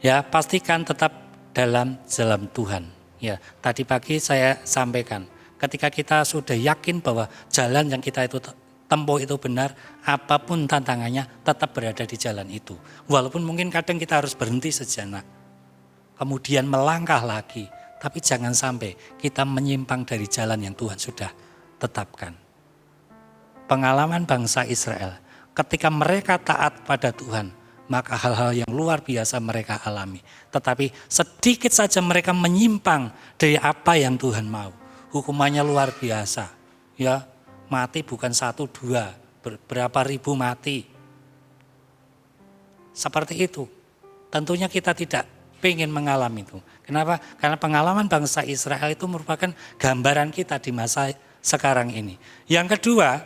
Ya, pastikan tetap dalam jalan Tuhan. Ya, tadi pagi saya sampaikan, ketika kita sudah yakin bahwa jalan yang kita itu tempuh itu benar, apapun tantangannya tetap berada di jalan itu. Walaupun mungkin kadang kita harus berhenti sejenak, kemudian melangkah lagi, tapi jangan sampai kita menyimpang dari jalan yang Tuhan sudah tetapkan. Pengalaman bangsa Israel, ketika mereka taat pada Tuhan, maka hal-hal yang luar biasa mereka alami. Tetapi sedikit saja mereka menyimpang dari apa yang Tuhan mau. Hukumannya luar biasa. Ya, mati bukan 1, 2, berapa ribu mati. Seperti itu. Tentunya kita tidak ingin mengalami itu. Kenapa? Karena pengalaman bangsa Israel itu merupakan gambaran kita di masa sekarang ini. Yang kedua,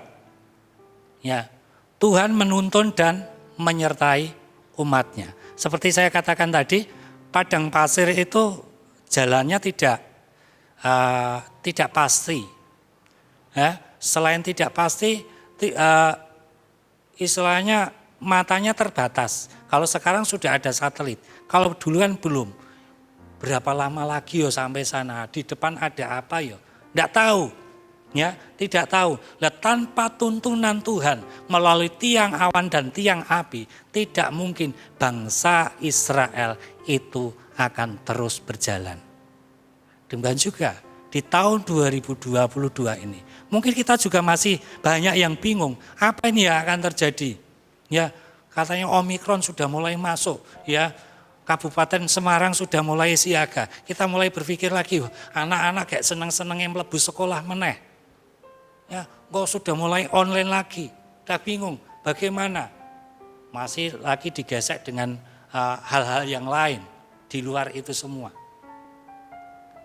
ya, Tuhan menuntun dan menyertai umatnya. Seperti saya katakan tadi, padang pasir itu jalannya tidak pasti. Ya, selain tidak pasti, istilahnya matanya terbatas. Kalau sekarang sudah ada satelit, kalau dulu kan belum. Berapa lama lagi sampai sana? Di depan ada apa Tidak tahu. Ya, tidak tahu. Nah, tanpa tuntunan Tuhan melalui tiang awan dan tiang api, tidak mungkin bangsa Israel itu akan terus berjalan. Demikian juga di tahun 2022 ini, mungkin kita juga masih banyak yang bingung, apa ini yang akan terjadi? Ya, katanya Omikron sudah mulai masuk, ya. Kabupaten Semarang sudah mulai siaga. Kita mulai berpikir lagi, anak-anak kayak seneng-senengnya melebu sekolah meneh. Ya, kok sudah mulai online lagi, udah bingung bagaimana, masih lagi digesek dengan hal-hal yang lain di luar itu semua.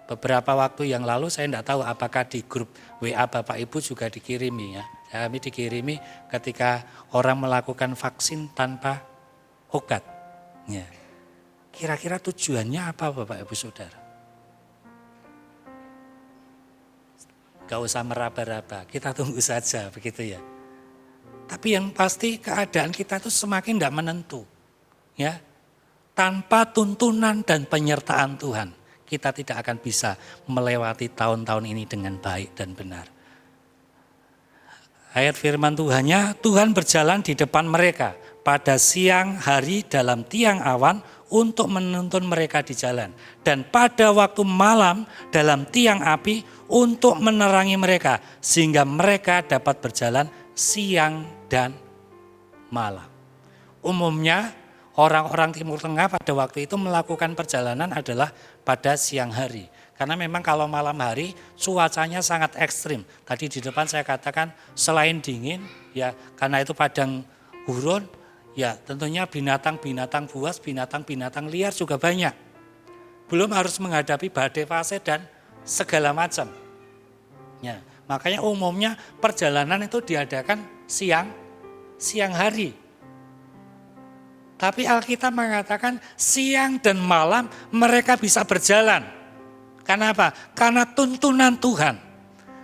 Beberapa waktu yang lalu saya tidak tahu apakah di grup WA Bapak Ibu juga dikirimi ya. Kami dikirimi ketika orang melakukan vaksin tanpa obat. Ya. Kira-kira tujuannya apa Bapak Ibu Saudara? Gak usah meraba-raba, kita tunggu saja begitu ya. Tapi yang pasti keadaan kita itu semakin tidak menentu. Ya, tanpa tuntunan dan penyertaan Tuhan, kita tidak akan bisa melewati tahun-tahun ini dengan baik dan benar. Ayat firman Tuhannya, Tuhan berjalan di depan mereka, pada siang hari dalam tiang awan untuk menuntun mereka di jalan. Dan pada waktu malam dalam tiang api untuk menerangi mereka. Sehingga mereka dapat berjalan siang dan malam. Umumnya orang-orang Timur Tengah pada waktu itu melakukan perjalanan adalah pada siang hari. Karena memang kalau malam hari cuacanya sangat ekstrim. Tadi di depan saya katakan selain dingin, ya karena itu padang gurun, ya tentunya binatang-binatang buas, binatang-binatang liar juga banyak. Belum harus menghadapi badai pasir dan segala macam. Ya, makanya umumnya perjalanan itu diadakan siang hari. Tapi Alkitab mengatakan siang dan malam mereka bisa berjalan. Karena apa? Karena tuntunan Tuhan.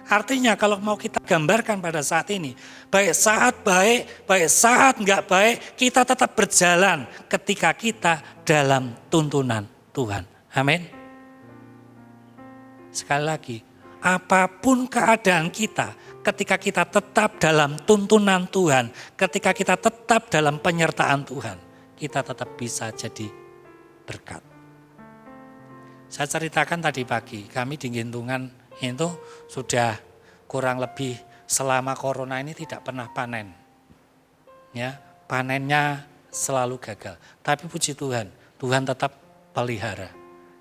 Artinya kalau mau kita gambarkan pada saat ini, baik saat enggak baik, kita tetap berjalan ketika kita dalam tuntunan Tuhan. Amin. Sekali lagi, apapun keadaan kita, ketika kita tetap dalam tuntunan Tuhan, ketika kita tetap dalam penyertaan Tuhan, kita tetap bisa jadi berkat. Saya ceritakan tadi pagi, kami di Gintungan itu sudah kurang lebih selama corona ini tidak pernah panen. Ya, panennya selalu gagal. Tapi puji Tuhan, Tuhan tetap pelihara.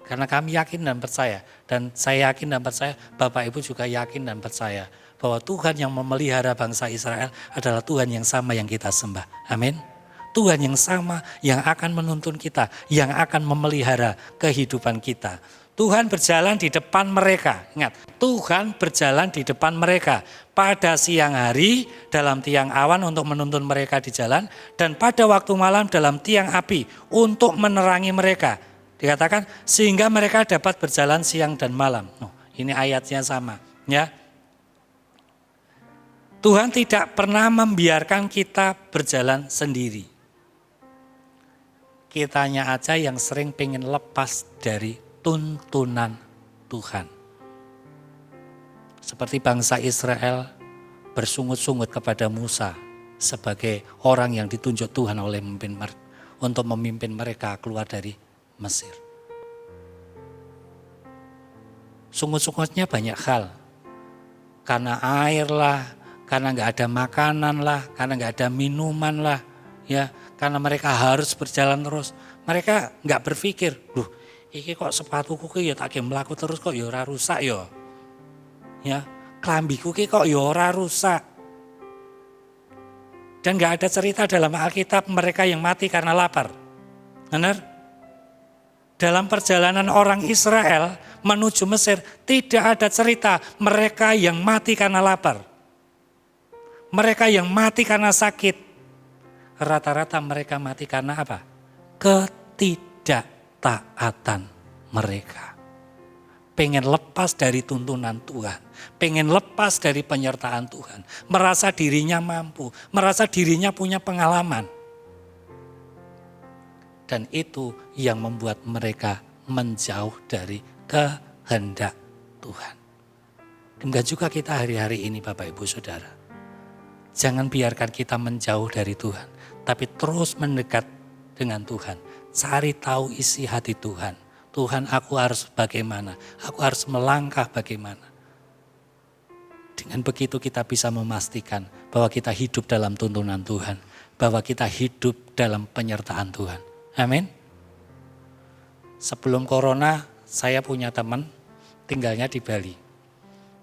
Karena kami yakin dan percaya, dan saya yakin dan percaya, Bapak Ibu juga yakin dan percaya bahwa Tuhan yang memelihara bangsa Israel adalah Tuhan yang sama yang kita sembah. Amin. Tuhan yang sama yang akan menuntun kita, yang akan memelihara kehidupan kita. Tuhan berjalan di depan mereka. Ingat, Tuhan berjalan di depan mereka pada siang hari dalam tiang awan untuk menuntun mereka di jalan, dan pada waktu malam dalam tiang api untuk menerangi mereka. Dikatakan sehingga mereka dapat berjalan siang dan malam. Ini ayatnya sama, ya. Tuhan tidak pernah membiarkan kita berjalan sendiri. Kitanya aja yang sering pengen lepas dari tuntunan Tuhan. Seperti bangsa Israel bersungut-sungut kepada Musa sebagai orang yang ditunjuk Tuhan oleh untuk memimpin mereka keluar dari Mesir. Sungut-sungutnya banyak hal. Karena air lah, karena nggak ada makanan lah, karena nggak ada minuman lah, ya. Karena mereka harus berjalan terus. Mereka nggak berpikir, iki kok sepatuku ki ya tak mlaku terus kok ya ora rusak ya. Ya, klambiku ki kok ya ora rusak. Dan nggak ada cerita dalam Alkitab mereka yang mati karena lapar. Benar? Dalam perjalanan orang Israel menuju Mesir tidak ada cerita mereka yang mati karena lapar. Mereka yang mati karena sakit. Rata-rata mereka mati karena apa? Ketidaktaatan mereka. Pengen lepas dari tuntunan Tuhan. Pengen lepas dari penyertaan Tuhan. Merasa dirinya mampu. Merasa dirinya punya pengalaman. Dan itu yang membuat mereka menjauh dari kehendak Tuhan. Demikian juga kita hari-hari ini Bapak Ibu Saudara. Jangan biarkan kita menjauh dari Tuhan. Tapi terus mendekat dengan Tuhan. Cari tahu isi hati Tuhan. Tuhan, aku harus bagaimana? Aku harus melangkah bagaimana? Dengan begitu kita bisa memastikan bahwa kita hidup dalam tuntunan Tuhan. Bahwa kita hidup dalam penyertaan Tuhan. Amin. Sebelum corona, saya punya teman tinggalnya di Bali.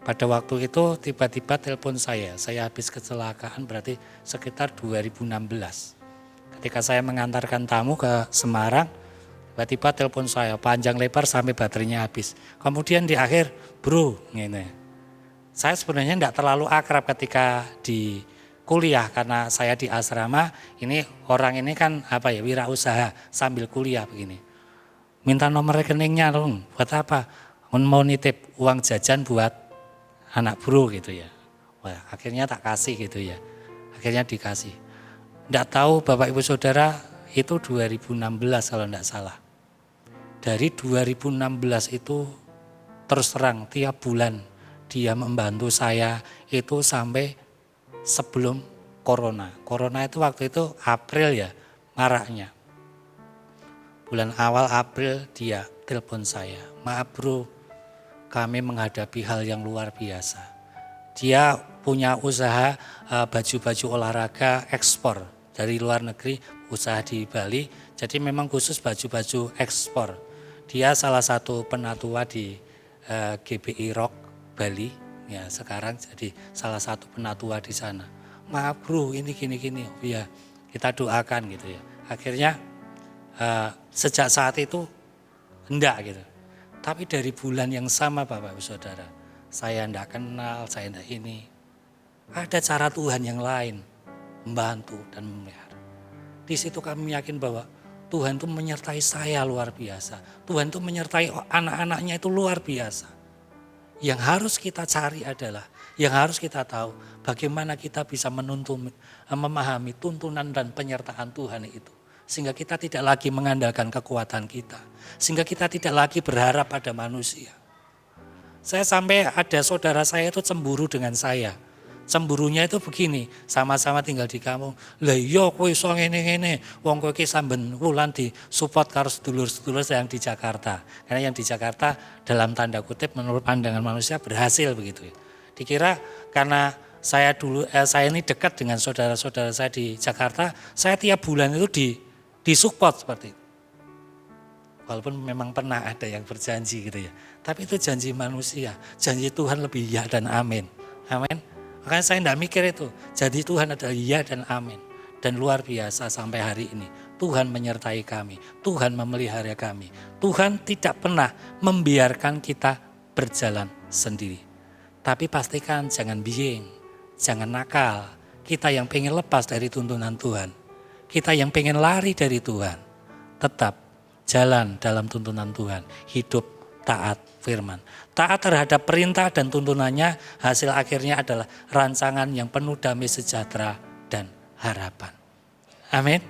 Pada waktu itu tiba-tiba telepon saya habis kecelakaan berarti sekitar 2016. Ketika saya mengantarkan tamu ke Semarang, tiba-tiba telepon saya panjang lebar sampai baterainya habis. Kemudian di akhir, bro, gini. Saya sebenarnya tidak terlalu akrab ketika di kuliah karena saya di asrama. Ini orang ini kan wirausaha sambil kuliah begini. Minta nomor rekeningnya dong, buat apa? Mau nitip uang jajan buat anak bro gitu ya. Wah, akhirnya tak kasih gitu ya. Akhirnya dikasih. Tidak tahu Bapak Ibu Saudara itu 2016 kalau tidak salah. Dari 2016 itu terus terang tiap bulan dia membantu saya itu sampai sebelum corona. Corona itu waktu itu April ya, maraknya. Bulan awal April dia telepon saya, maaf bro, kami menghadapi hal yang luar biasa. Dia punya usaha baju-baju olahraga ekspor dari luar negeri, usaha di Bali. Jadi memang khusus baju-baju ekspor. Dia salah satu penatua di GBI Rock Bali. Ya sekarang jadi salah satu penatua di sana. Maaf bro, ini gini-gini. Ya kita doakan gitu ya. Akhirnya sejak saat itu enggak gitu. Tapi dari bulan yang sama Bapak Ibu Saudara, saya enggak kenal, saya enggak ini. Ada cara Tuhan yang lain membantu dan memelihara. Di situ kami yakin bahwa Tuhan itu menyertai saya luar biasa. Tuhan itu menyertai anak-anaknya itu luar biasa. Yang harus kita cari adalah, yang harus kita tahu bagaimana kita bisa memahami tuntunan dan penyertaan Tuhan itu. Sehingga kita tidak lagi mengandalkan kekuatan kita. Sehingga kita tidak lagi berharap pada manusia. Saya sampai ada saudara saya itu cemburu dengan saya. Cemburunya itu begini, sama-sama tinggal di kampung. Lah iya kowe iso ngene-ngene, wong kowe iki samben wulan di support karo sedulur-sedulur yang di Jakarta. Karena yang di Jakarta dalam tanda kutip menurut pandangan manusia berhasil begitu ya. Dikira karena saya ini dekat dengan saudara-saudara saya di Jakarta, saya tiap bulan itu disupport seperti itu. Walaupun memang pernah ada yang berjanji gitu ya. Tapi itu janji manusia, janji Tuhan lebih ya dan amin. Amin. Makanya saya tidak mikir itu. Jadi Tuhan adalah ya dan amin. Dan luar biasa sampai hari ini. Tuhan menyertai kami. Tuhan memelihara kami. Tuhan tidak pernah membiarkan kita berjalan sendiri. Tapi pastikan jangan biing. Jangan nakal. Kita yang pengen lepas dari tuntunan Tuhan. Kita yang pengen lari dari Tuhan. Tetap jalan dalam tuntunan Tuhan. Hidup taat firman. Taat terhadap perintah dan tuntunannya, hasil akhirnya adalah rancangan yang penuh damai sejahtera dan harapan. Amin.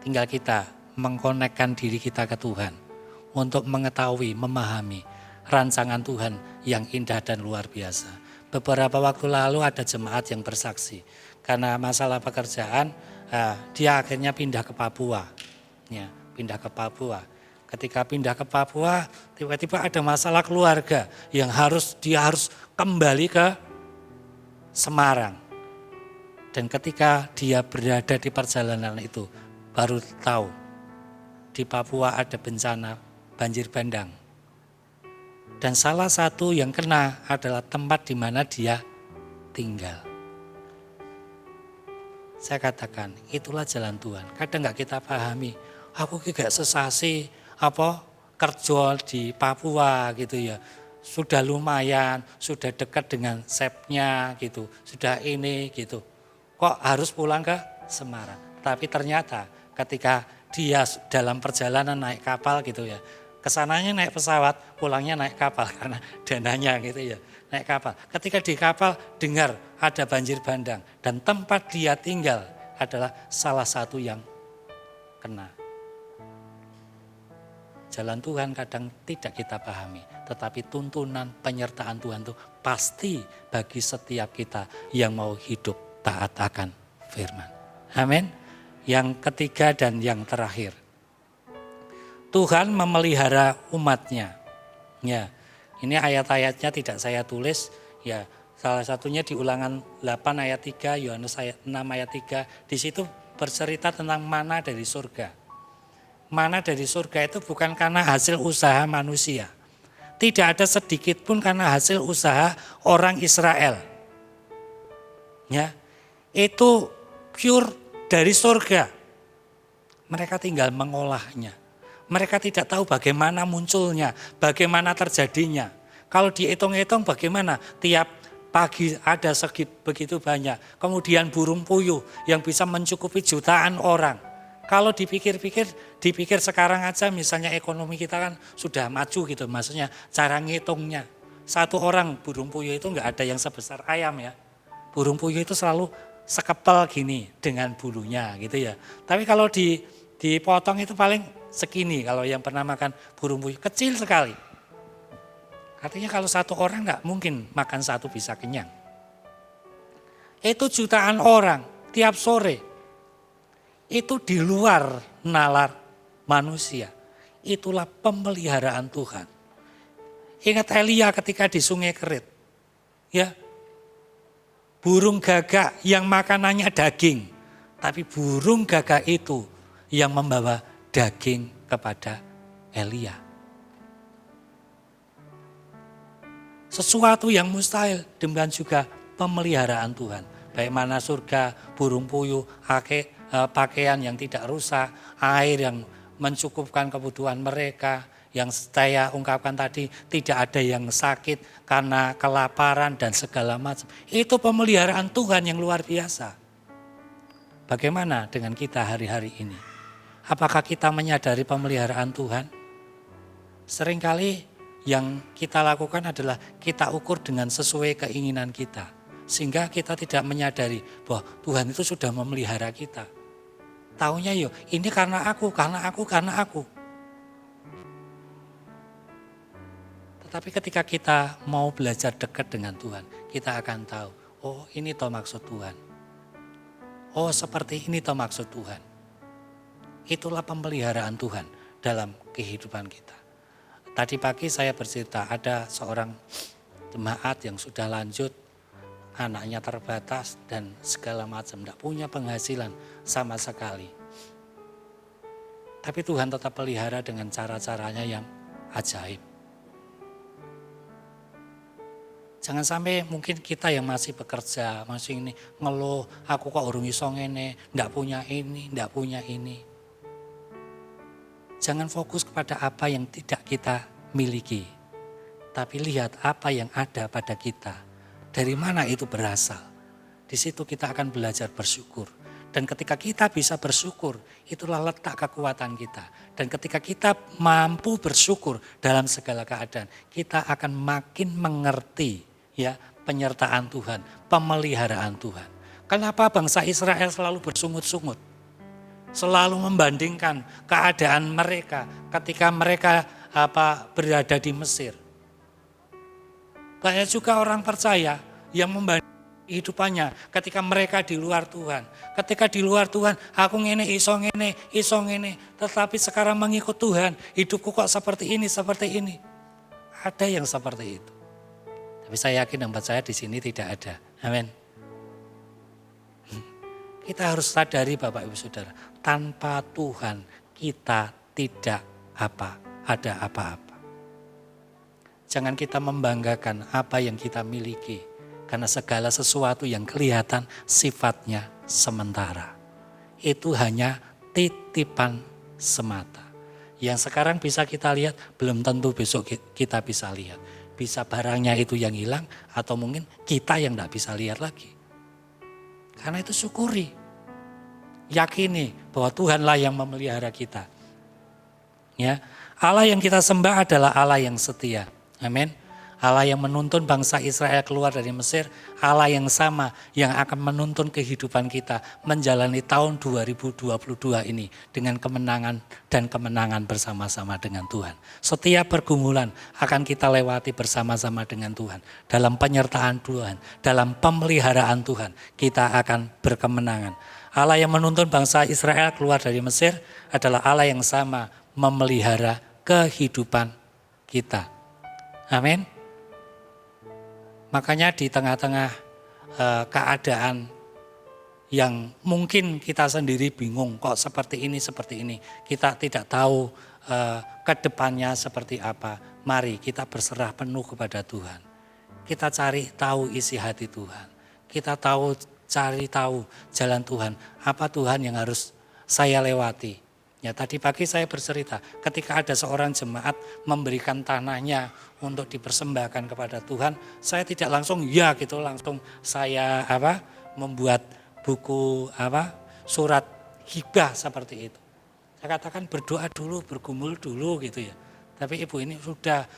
Tinggal kita mengkonekkan diri kita ke Tuhan untuk mengetahui, memahami rancangan Tuhan yang indah dan luar biasa. Beberapa waktu lalu ada jemaat yang bersaksi karena masalah pekerjaan, dia akhirnya pindah ke Papua. Ya, pindah ke Papua. Ketika pindah ke Papua, tiba-tiba ada masalah keluarga yang dia harus kembali ke Semarang. Dan ketika dia berada di perjalanan itu, baru tahu di Papua ada bencana banjir bandang. Dan salah satu yang kena adalah tempat di mana dia tinggal. Saya katakan, itulah jalan Tuhan. Kadang gak kita pahami, aku gak sesasi, kerja di Papua gitu ya. Sudah lumayan, sudah dekat dengan sepnya gitu. Sudah ini gitu. Kok harus pulang ke Semarang? Tapi ternyata ketika dia dalam perjalanan naik kapal gitu ya. Kesananya naik pesawat, pulangnya naik kapal karena dananya gitu ya. Naik kapal. Ketika di kapal dengar ada banjir bandang dan tempat dia tinggal adalah salah satu yang kena. Jalan Tuhan kadang tidak kita pahami, tetapi tuntunan penyertaan Tuhan itu pasti bagi setiap kita yang mau hidup taat akan firman. Amin. Yang ketiga dan yang terakhir, Tuhan memelihara umatnya. Ya, ini ayat-ayatnya tidak saya tulis. Ya, salah satunya di Ulangan 8 ayat 3, Yohanes 6 ayat 3. Di situ bercerita tentang mana dari surga. Mana dari surga itu bukan karena hasil usaha manusia. Tidak ada sedikit pun karena hasil usaha orang Israel. Ya, itu pure dari surga. Mereka tinggal mengolahnya. Mereka tidak tahu bagaimana munculnya, bagaimana terjadinya. Kalau dihitung-hitung bagaimana tiap pagi ada begitu banyak. Kemudian burung puyuh yang bisa mencukupi jutaan orang. Kalau dipikir sekarang aja misalnya ekonomi kita kan sudah maju gitu. Maksudnya cara ngitungnya. Satu orang burung puyuh itu enggak ada yang sebesar ayam ya. Burung puyuh itu selalu sekepel gini dengan bulunya gitu ya. Tapi kalau dipotong itu paling segini kalau yang pernah makan burung puyuh. Kecil sekali. Artinya kalau satu orang enggak mungkin makan satu bisa kenyang. Itu jutaan orang tiap sore. Itu di luar nalar manusia. Itulah pemeliharaan Tuhan. Ingat Elia ketika di Sungai Kerit. Ya. Burung gagak yang makanannya daging. Tapi burung gagak itu yang membawa daging kepada Elia. Sesuatu yang mustahil, demikian juga pemeliharaan Tuhan. Baik mana surga, burung puyuh, pakaian yang tidak rusak, air yang mencukupkan kebutuhan mereka. Yang saya ungkapkan tadi, tidak ada yang sakit karena kelaparan dan segala macam. Itu pemeliharaan Tuhan yang luar biasa. Bagaimana dengan kita hari-hari ini? Apakah kita menyadari pemeliharaan Tuhan? Seringkali yang kita lakukan adalah kita ukur dengan sesuai keinginan kita. Sehingga kita tidak menyadari bahwa Tuhan itu sudah memelihara kita. Taunya yo, ini karena aku. Tetapi ketika kita mau belajar dekat dengan Tuhan, kita akan tahu, oh ini toh maksud Tuhan. Oh seperti ini toh maksud Tuhan. Itulah pemeliharaan Tuhan dalam kehidupan kita. Tadi pagi saya bercerita ada seorang jemaat yang sudah lanjut, anaknya terbatas dan segala macam, tidak punya penghasilan sama sekali. Tapi Tuhan tetap pelihara dengan cara-caranya yang ajaib. Jangan sampai mungkin kita yang masih bekerja, masih ini ngeluh, aku kok urung iso ngene, ndak punya ini. Jangan fokus kepada apa yang tidak kita miliki. Tapi lihat apa yang ada pada kita. Dari mana itu berasal. Di situ kita akan belajar bersyukur. Dan ketika kita bisa bersyukur, itulah letak kekuatan kita. Dan ketika kita mampu bersyukur dalam segala keadaan, kita akan makin mengerti ya penyertaan Tuhan, pemeliharaan Tuhan. Kenapa bangsa Israel selalu bersungut-sungut? Selalu membandingkan keadaan mereka ketika mereka berada di Mesir. Banyak juga orang percaya yang membandingkan kehidupannya ketika mereka di luar Tuhan. Ketika di luar Tuhan, aku ngene, iso ngene. Tetapi sekarang mengikut Tuhan, hidupku kok seperti ini. Ada yang seperti itu. Tapi saya yakin dan percaya di sini tidak ada. Amin. Kita harus sadari Bapak Ibu Saudara, tanpa Tuhan kita tidak ada apa-apa. Jangan kita membanggakan apa yang kita miliki. Karena segala sesuatu yang kelihatan sifatnya sementara. Itu hanya titipan semata. Yang sekarang bisa kita lihat, belum tentu besok kita bisa lihat. Bisa barangnya itu yang hilang atau mungkin kita yang tidak bisa lihat lagi. Karena itu syukuri. Yakini bahwa Tuhanlah yang memelihara kita. Ya, Allah yang kita sembah adalah Allah yang setia. Amin. Allah yang menuntun bangsa Israel keluar dari Mesir, Allah yang sama yang akan menuntun kehidupan kita menjalani tahun 2022 ini dengan kemenangan dan kemenangan bersama-sama dengan Tuhan. Setiap pergumulan akan kita lewati bersama-sama dengan Tuhan. Dalam penyertaan Tuhan, dalam pemeliharaan Tuhan, kita akan berkemenangan. Allah yang menuntun bangsa Israel keluar dari Mesir adalah Allah yang sama memelihara kehidupan kita. Amin. Makanya di tengah-tengah keadaan yang mungkin kita sendiri bingung kok seperti ini. Kita tidak tahu ke depannya seperti apa. Mari kita berserah penuh kepada Tuhan. Kita cari tahu isi hati Tuhan. Kita cari tahu jalan Tuhan. Apa Tuhan yang harus saya lewati. Ya, tadi pagi saya bercerita ketika ada seorang jemaat memberikan tanahnya untuk dipersembahkan kepada Tuhan, saya tidak langsung ya gitu, langsung saya membuat buku surat hibah seperti itu. Saya katakan berdoa dulu, bergumul dulu gitu ya. Tapi ibu ini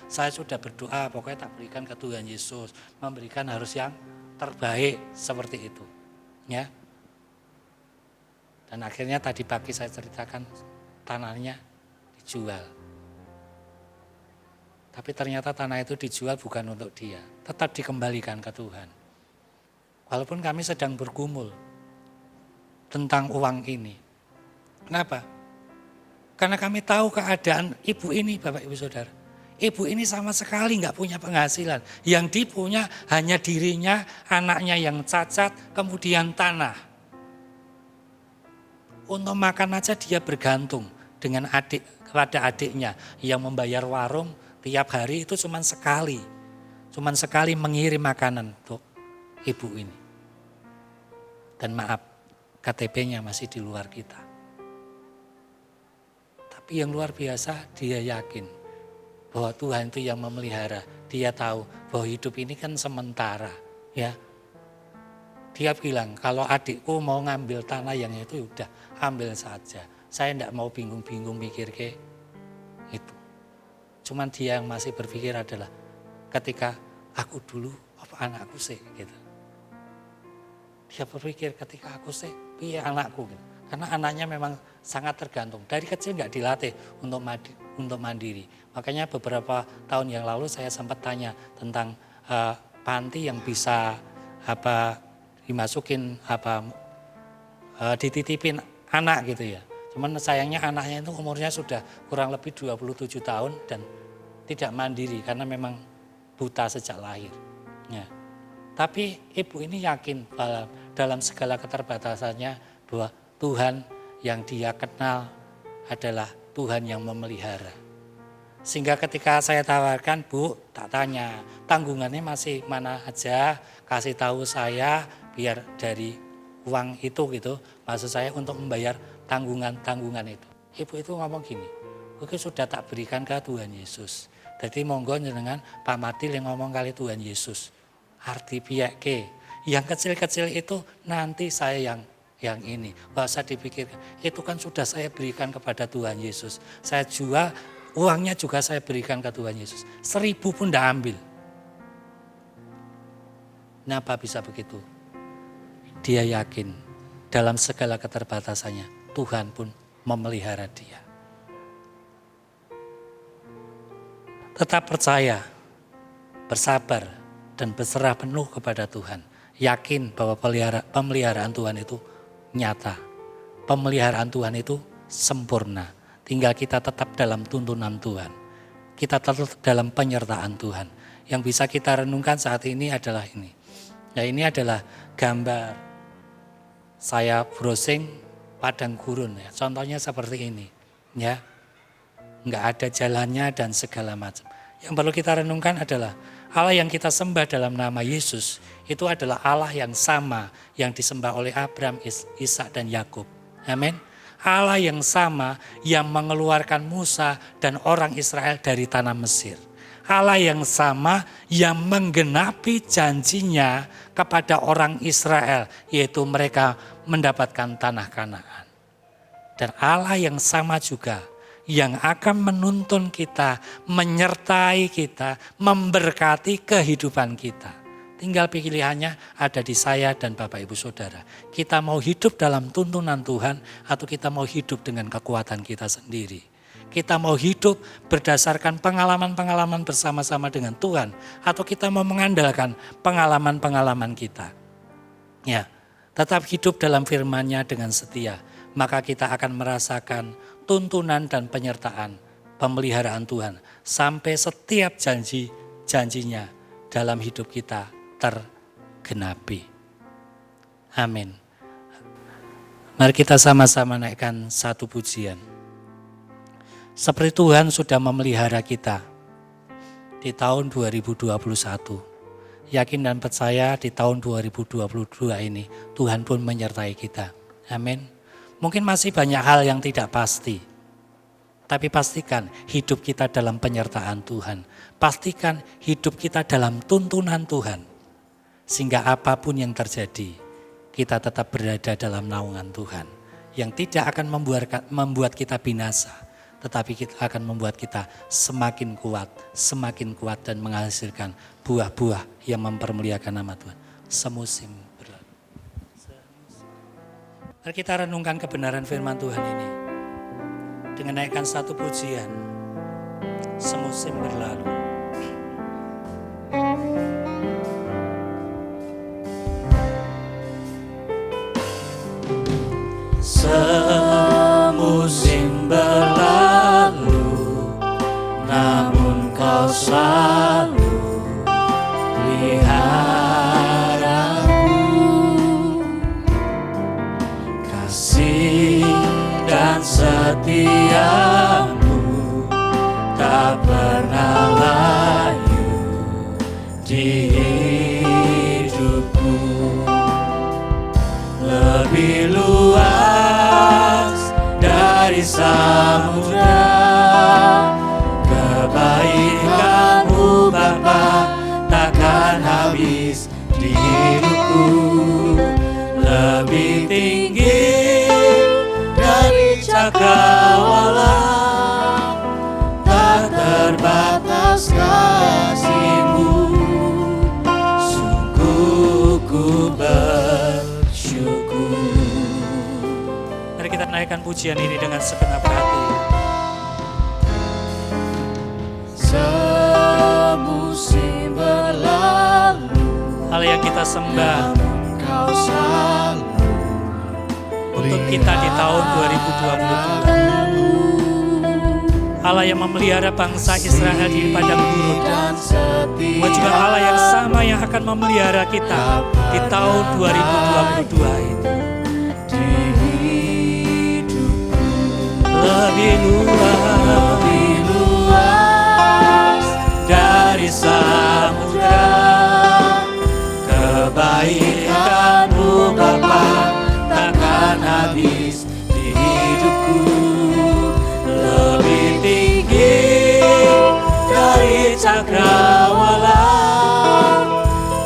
saya sudah berdoa, pokoknya tak berikan ke Tuhan Yesus, memberikan harus yang terbaik seperti itu. Ya. Dan akhirnya tadi pagi saya ceritakan tanahnya dijual. Tapi ternyata tanah itu dijual bukan untuk dia, tetap dikembalikan ke Tuhan. Walaupun kami sedang bergumul tentang uang ini. Kenapa? Karena kami tahu keadaan ibu ini, Bapak Ibu Saudara. Ibu ini sama sekali nggak punya penghasilan. Yang dipunya hanya dirinya, anaknya yang cacat, kemudian tanah. Untuk makan aja dia bergantung dengan kepada adiknya yang membayar warung tiap hari itu cuma sekali. Cuma sekali mengirim makanan untuk ibu ini. Dan maaf, KTP-nya masih di luar kita. Tapi yang luar biasa, dia yakin bahwa Tuhan itu yang memelihara. Dia tahu bahwa hidup ini kan sementara, ya. Dia bilang, kalau adikku mau ngambil tanah yang itu, udah ambil saja. Saya tidak mau bingung-bingung mikir ke itu. Cuman dia yang masih berpikir adalah ketika aku dulu, apa anakku sih, gitu. Dia berpikir ketika aku sih, piye anakku, gitu. Karena anaknya memang sangat tergantung. Dari kecil nggak dilatih untuk mandiri. Makanya beberapa tahun yang lalu saya sempat tanya tentang panti yang bisa dimasukin dititipin anak gitu ya. Cuman sayangnya anaknya itu umurnya sudah kurang lebih 27 tahun dan tidak mandiri karena memang buta sejak lahir. Ya. Tapi ibu ini yakin dalam segala keterbatasannya bahwa Tuhan yang dia kenal adalah Tuhan yang memelihara. Sehingga ketika saya tawarkan, Bu, tak tanya, tanggungannya masih mana aja, kasih tahu saya biar dari uang itu gitu, maksud saya untuk membayar tanggungan itu. Ibu itu ngomong gini, oke sudah tak berikan ke Tuhan Yesus. Jadi monggo jenengan Pak Matil yang ngomong kali Tuhan Yesus. Arti piyake, yang kecil-kecil itu nanti saya yang ini. Gak usah dipikirkan, itu kan sudah saya berikan kepada Tuhan Yesus. Saya jual, uangnya juga saya berikan ke Tuhan Yesus. 1000 pun tidak ambil. Kenapa bisa begitu? Dia yakin dalam segala keterbatasannya Tuhan pun memelihara dia. Tetap percaya, bersabar, dan berserah penuh kepada Tuhan. Yakin bahwa pemeliharaan Tuhan itu nyata. Pemeliharaan Tuhan itu sempurna. Tinggal kita tetap dalam tuntunan Tuhan. Kita tetap dalam penyertaan Tuhan. Yang bisa kita renungkan saat ini adalah ini. Nah, ini adalah gambar saya browsing padang gurun ya. Contohnya seperti ini ya. Enggak ada jalannya dan segala macam. Yang perlu kita renungkan adalah Allah yang kita sembah dalam nama Yesus itu adalah Allah yang sama yang disembah oleh Abraham, Ishak dan Yakub. Amin. Allah yang sama yang mengeluarkan Musa dan orang Israel dari tanah Mesir. Allah yang sama yang menggenapi janjinya kepada orang Israel, yaitu mereka mendapatkan tanah Kanaan. Dan Allah yang sama juga yang akan menuntun kita, menyertai kita, memberkati kehidupan kita. Tinggal pilihannya ada di saya dan Bapak Ibu Saudara. Kita mau hidup dalam tuntunan Tuhan atau kita mau hidup dengan kekuatan kita sendiri. Kita mau hidup berdasarkan pengalaman-pengalaman bersama-sama dengan Tuhan atau kita mau mengandalkan pengalaman-pengalaman kita. Ya, tetap hidup dalam firman-Nya dengan setia, maka kita akan merasakan tuntunan dan penyertaan pemeliharaan Tuhan sampai setiap janji-janjinya dalam hidup kita tergenapi. Amin. Mari kita sama-sama naikkan satu pujian. Seperti Tuhan sudah memelihara kita di tahun 2021. Yakin dan percaya di tahun 2022 ini Tuhan pun menyertai kita. Amin. Mungkin masih banyak hal yang tidak pasti. Tapi pastikan hidup kita dalam penyertaan Tuhan. Pastikan hidup kita dalam tuntunan Tuhan. Sehingga apapun yang terjadi, kita tetap berada dalam naungan Tuhan. Yang tidak akan membuat kita binasa. Tetapi kita akan membuat kita semakin kuat dan menghasilkan buah-buah yang mempermuliakan nama Tuhan. Semusim berlalu. Mari kita renungkan kebenaran firman Tuhan ini. Dengan naikkan satu pujian, semusim berlalu. berlalu, namun kau selalu peliharaku. Kasih dan setiamu tak pernah layu di hidupku. Lebih luas dari samudra kebaikan-Mu Bapa, takkan habis di hidupku. Lebih tinggi dari cakrawala, tak terbatas kasih-Mu. Sungguh ku bersyukur. Mari kita naikkan pujian ini dengan segenap hati. Semusim berlalu, Hal yang kita sembah Kau selalu untuk kita di tahun 2022. Allah yang memelihara bangsa Israel di padang gurun, dan setia. bukan juga Allah yang sama yang akan memelihara kita di tahun 2022 ini. Lebih luas dari samudra kebaikan-Mu Bapa, takkan habis di hidupku. Lebih tinggi dari cakrawala,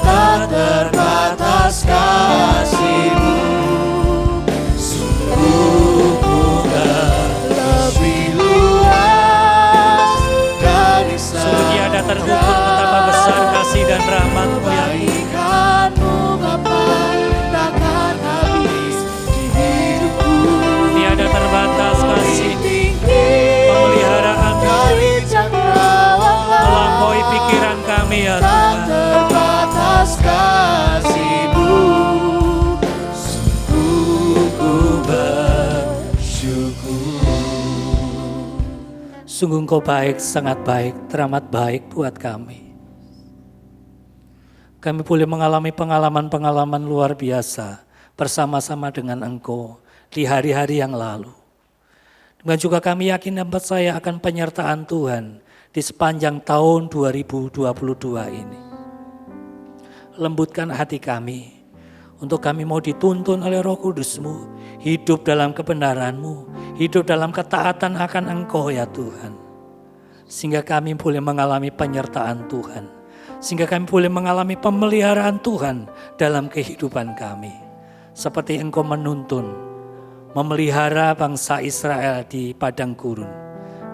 tak terbatas kasih-Mu. Sungguh ku Lebih luas dari sungguh tiada terukur betapa besar kasih dan rahmat-Mu ya Tuhan. kebaikan-Mu Bapa, takkan habis di hidupku. Tiada terbatas kasih pemeliharaan Dari cakrawala, melampaui pikiran kami ya tak Tuhan. terbatas kasih-Mu. Sungguh ku bersyukur. Sungguh Engkau baik, sangat baik, teramat baik buat kami. Kami boleh mengalami pengalaman-pengalaman luar biasa bersama-sama dengan Engkau di hari-hari yang lalu. Dan juga kami yakin dan percaya akan penyertaan Tuhan di sepanjang tahun 2022 ini. Lembutkan hati kami untuk kami mau dituntun oleh Roh Kudus-Mu, hidup dalam kebenaran-Mu, hidup dalam ketaatan akan Engkau ya Tuhan. Sehingga kami boleh mengalami penyertaan Tuhan. Sehingga kami boleh mengalami pemeliharaan Tuhan dalam kehidupan kami. Seperti Engkau menuntun, memelihara bangsa Israel di padang gurun.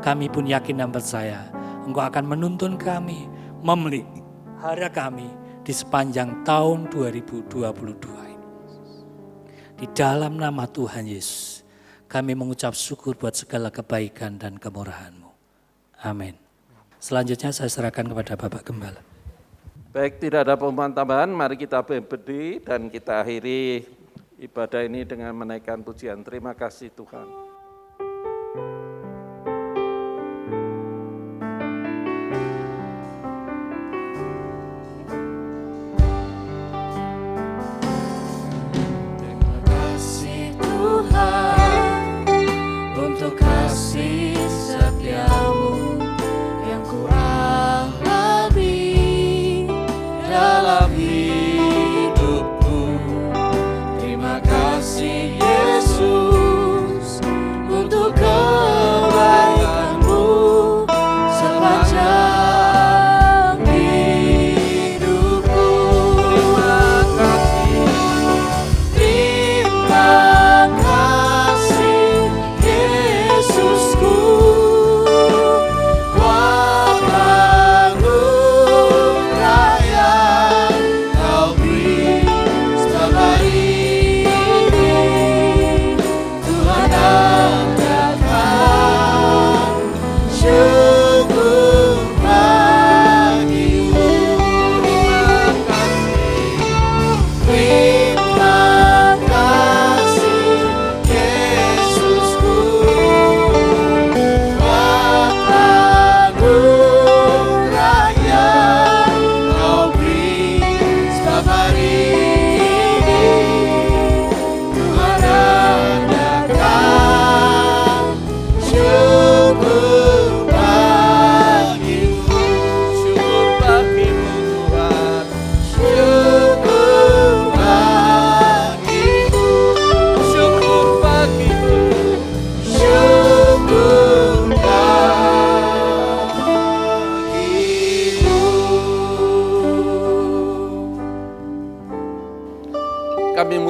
Kami pun yakin dan percaya Engkau akan menuntun kami, memelihara kami di sepanjang tahun 2022 ini. Di dalam nama Tuhan Yesus, kami mengucap syukur buat segala kebaikan dan kemurahan-Mu. Amin. Selanjutnya saya serahkan kepada Bapak Gembala. Baik, tidak ada pengumuman tambahan, mari kita berdiri dan kita akhiri ibadah ini dengan menaikkan pujian. Terima kasih Tuhan. Terima kasih Tuhan untuk kasih setia-Mu yang ku alami dalam hidupku. Terima kasih Yesus untuk kebaikan-Mu sepanjang hidupku. Terima kasih Yesusku, kuat anugerah yang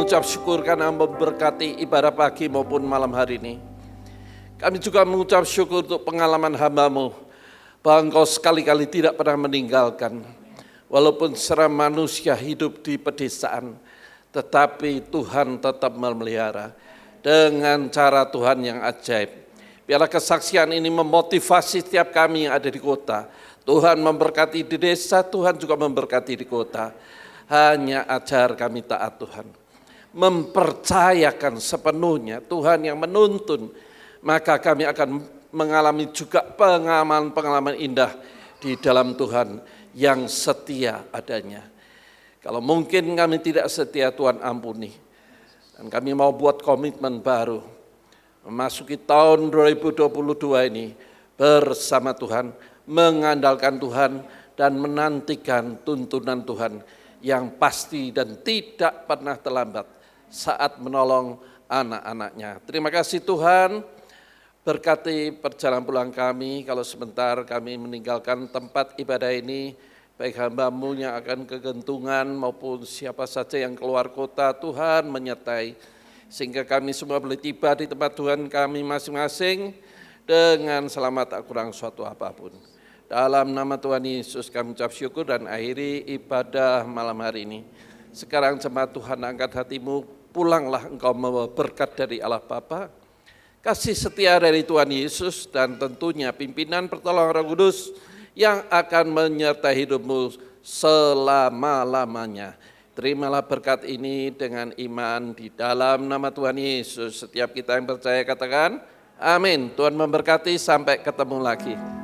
mengucap syukur karena memberkati ibadah pagi maupun malam hari ini. Kami juga mengucap syukur untuk pengalaman hamba-Mu, bahwa Engkau sekali-kali tidak pernah meninggalkan. Walaupun secara manusia hidup di pedesaan, tetapi Tuhan tetap memelihara dengan cara Tuhan yang ajaib. Biarlah kesaksian ini memotivasi setiap kami yang ada di kota. Tuhan memberkati di desa, Tuhan juga memberkati di kota. Hanya ajar kami taat Tuhan. Mempercayakan sepenuhnya Tuhan yang menuntun, maka kami akan mengalami juga pengalaman-pengalaman indah di dalam Tuhan yang setia adanya. Kalau mungkin kami tidak setia, Tuhan ampuni. Dan kami mau buat komitmen baru, memasuki tahun 2022 ini bersama Tuhan, mengandalkan Tuhan dan menantikan tuntunan Tuhan yang pasti dan tidak pernah terlambat saat menolong anak-anaknya. Terima kasih Tuhan. Berkati perjalanan pulang kami, kalau sebentar kami meninggalkan tempat ibadah ini, baik hamba-Mu yang akan kegentungan maupun siapa saja yang keluar kota, Tuhan menyertai. Sehingga kami semua boleh tiba di tempat Tuhan kami masing-masing dengan selamat tak kurang suatu apapun. Dalam nama Tuhan Yesus kami ucap syukur dan akhiri ibadah malam hari ini. Sekarang jemaat Tuhan, angkat hatimu, pulanglah engkau membawa berkat dari Allah Bapa, kasih setia dari Tuhan Yesus, dan tentunya pimpinan pertolongan Roh Kudus yang akan menyertai hidupmu selama-lamanya. Terimalah berkat ini dengan iman di dalam nama Tuhan Yesus. Setiap kita yang percaya katakan, amin. Tuhan memberkati, sampai ketemu lagi.